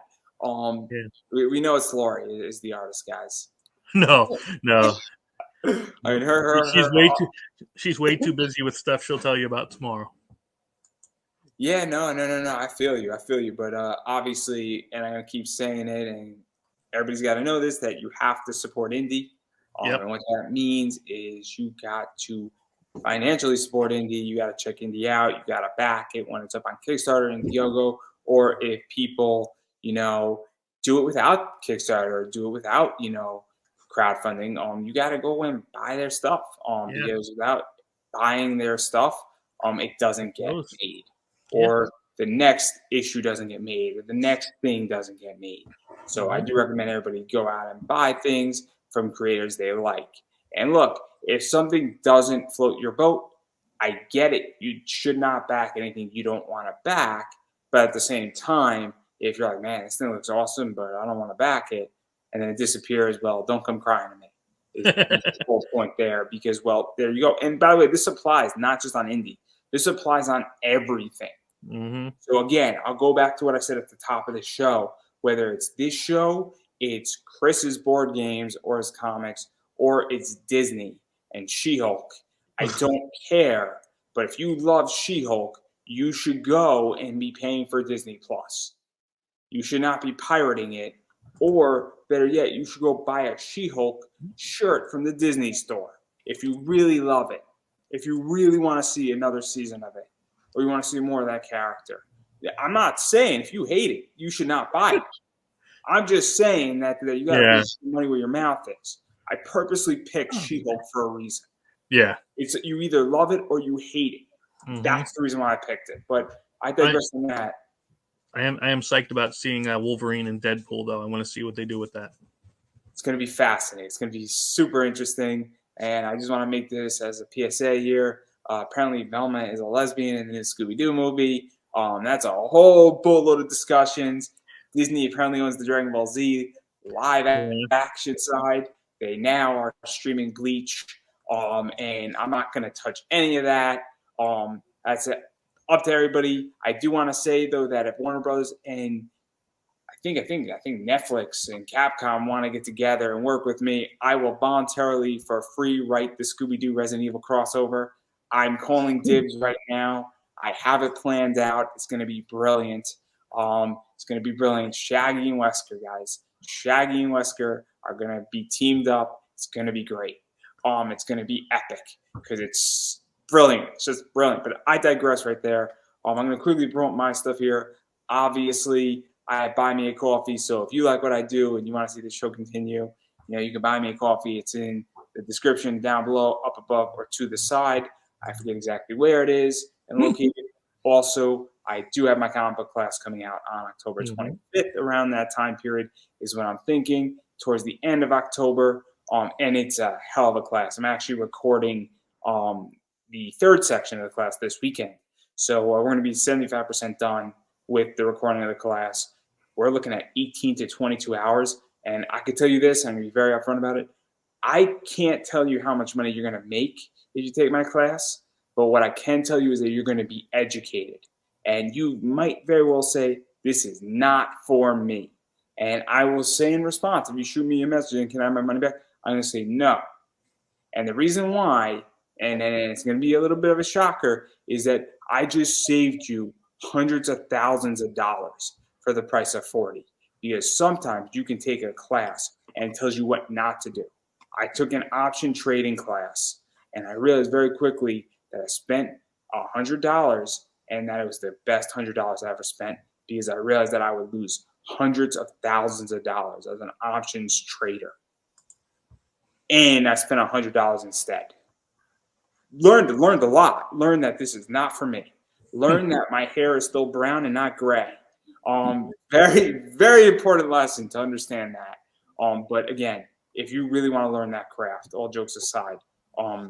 We know it's Lori is the artist, guys. No. I mean, she's way too busy with stuff she'll tell you about tomorrow. Yeah, no. I feel you. But obviously, and I'm gonna keep saying it, and everybody's got to know this, that you have to support indie. And what that means is you got to financially support indie. You got to check indie out. You got to back it when it's up on Kickstarter and Indiegogo, or if people, do it without Kickstarter, do it without, crowdfunding. You got to go and buy their stuff. Because without buying their stuff, it doesn't get made, or the next issue doesn't get made, or the next thing doesn't get made. So I do recommend everybody go out and buy things from creators they like. And look, if something doesn't float your boat, I get it. You should not back anything you don't want to back. But at the same time, if you're like, man, this thing looks awesome, but I don't want to back it, and then it disappears, well, don't come crying to me. Is the whole point there, because, well, there you go. And by the way, this applies not just on indie. This applies on everything. Mm-hmm. So again, I'll go back to what I said at the top of the show. Whether it's this show, it's Chris's board games or his comics, or it's Disney and She-Hulk. I don't care. But if you love She-Hulk, you should go and be paying for Disney Plus. You should not be pirating it. Or better yet, you should go buy a She-Hulk shirt from the Disney store if you really love it. If you really want to see another season of it, or you want to see more of that character. I'm not saying if you hate it, you should not buy it. I'm just saying that you got to put your money where your mouth is. I purposely picked She-Hulk for a reason. Yeah. It's you either love it or you hate it. Mm-hmm. That's the reason why I picked it. But I digress on that. I am psyched about seeing Wolverine and Deadpool, though. I want to see what they do with that. It's going to be fascinating. It's going to be super interesting. And I just want to make this as a PSA here. Apparently, Velma is a lesbian in the Scooby-Doo movie. That's a whole boatload of discussions. Disney apparently owns the Dragon Ball Z live action side. They now are streaming Bleach. And I'm not going to touch any of that. That's it. Up to everybody. I do want to say, though, that if Warner Brothers and I think Netflix and Capcom want to get together and work with me, I will voluntarily, for free, write the Scooby-Doo Resident Evil crossover. I'm calling dibs right now. I have it planned out. It's going to be brilliant. It's going to be brilliant. Shaggy and Wesker, guys. Shaggy and Wesker are going to be teamed up. It's going to be great. It's going to be epic because it's brilliant. It's just brilliant. But I digress right there. I'm going to quickly promote my stuff here. Obviously, I buy me a coffee. So if you like what I do and you want to see the show continue, you can buy me a coffee. It's in the description down below, up above, or to the side. I forget exactly where it is and located. Also, I do have my comic book class coming out on October 25th. Around that time period is when I'm thinking, towards the end of October. And it's a hell of a class. I'm actually recording the third section of the class this weekend. So we're going to be 75% done with the recording of the class. We're looking at 18 to 22 hours. And I can tell you this, I'm going to be very upfront about it. I can't tell you how much money you're going to make if you take my class. But what I can tell you is that you're going to be educated. And you might very well say, this is not for me. And I will say in response, if you shoot me a message and can I have my money back, I'm going to say no. And the reason why, and it's going to be a little bit of a shocker, is that I just saved you hundreds of thousands of dollars for the price of 40. Because sometimes you can take a class and it tells you what not to do. I took an option trading class and I realized very quickly that I spent $100 and that it was the best $100 I ever spent because I realized that I would lose hundreds of thousands of dollars as an options trader. And I spent $100 instead. Learned a lot. Learned that this is not for me. Learned that my hair is still brown and not gray. Very, very important lesson to understand that. But again, if you really want to learn that craft, all jokes aside,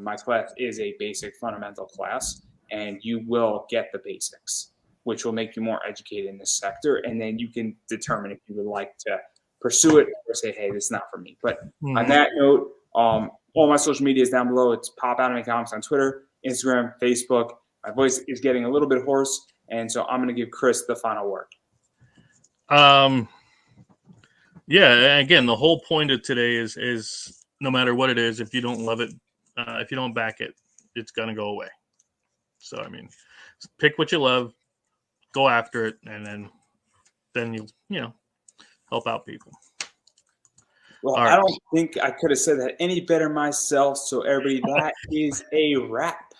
my class is a basic fundamental class, and you will get the basics, which will make you more educated in this sector. And then you can determine if you would like to pursue it or say, hey, this is not for me. But on that note, all my social media is down below. It's Pop Anime Comics on Twitter, Instagram, Facebook. My voice is getting a little bit hoarse, and so I'm going to give Chris the final word. Yeah, again, the whole point of today is no matter what it is, if you don't love it, if you don't back it, it's going to go away. So, I mean, pick what you love, go after it, and then you help out people. Well, right. I don't think I could have said that any better myself. So, everybody, that is a wrap.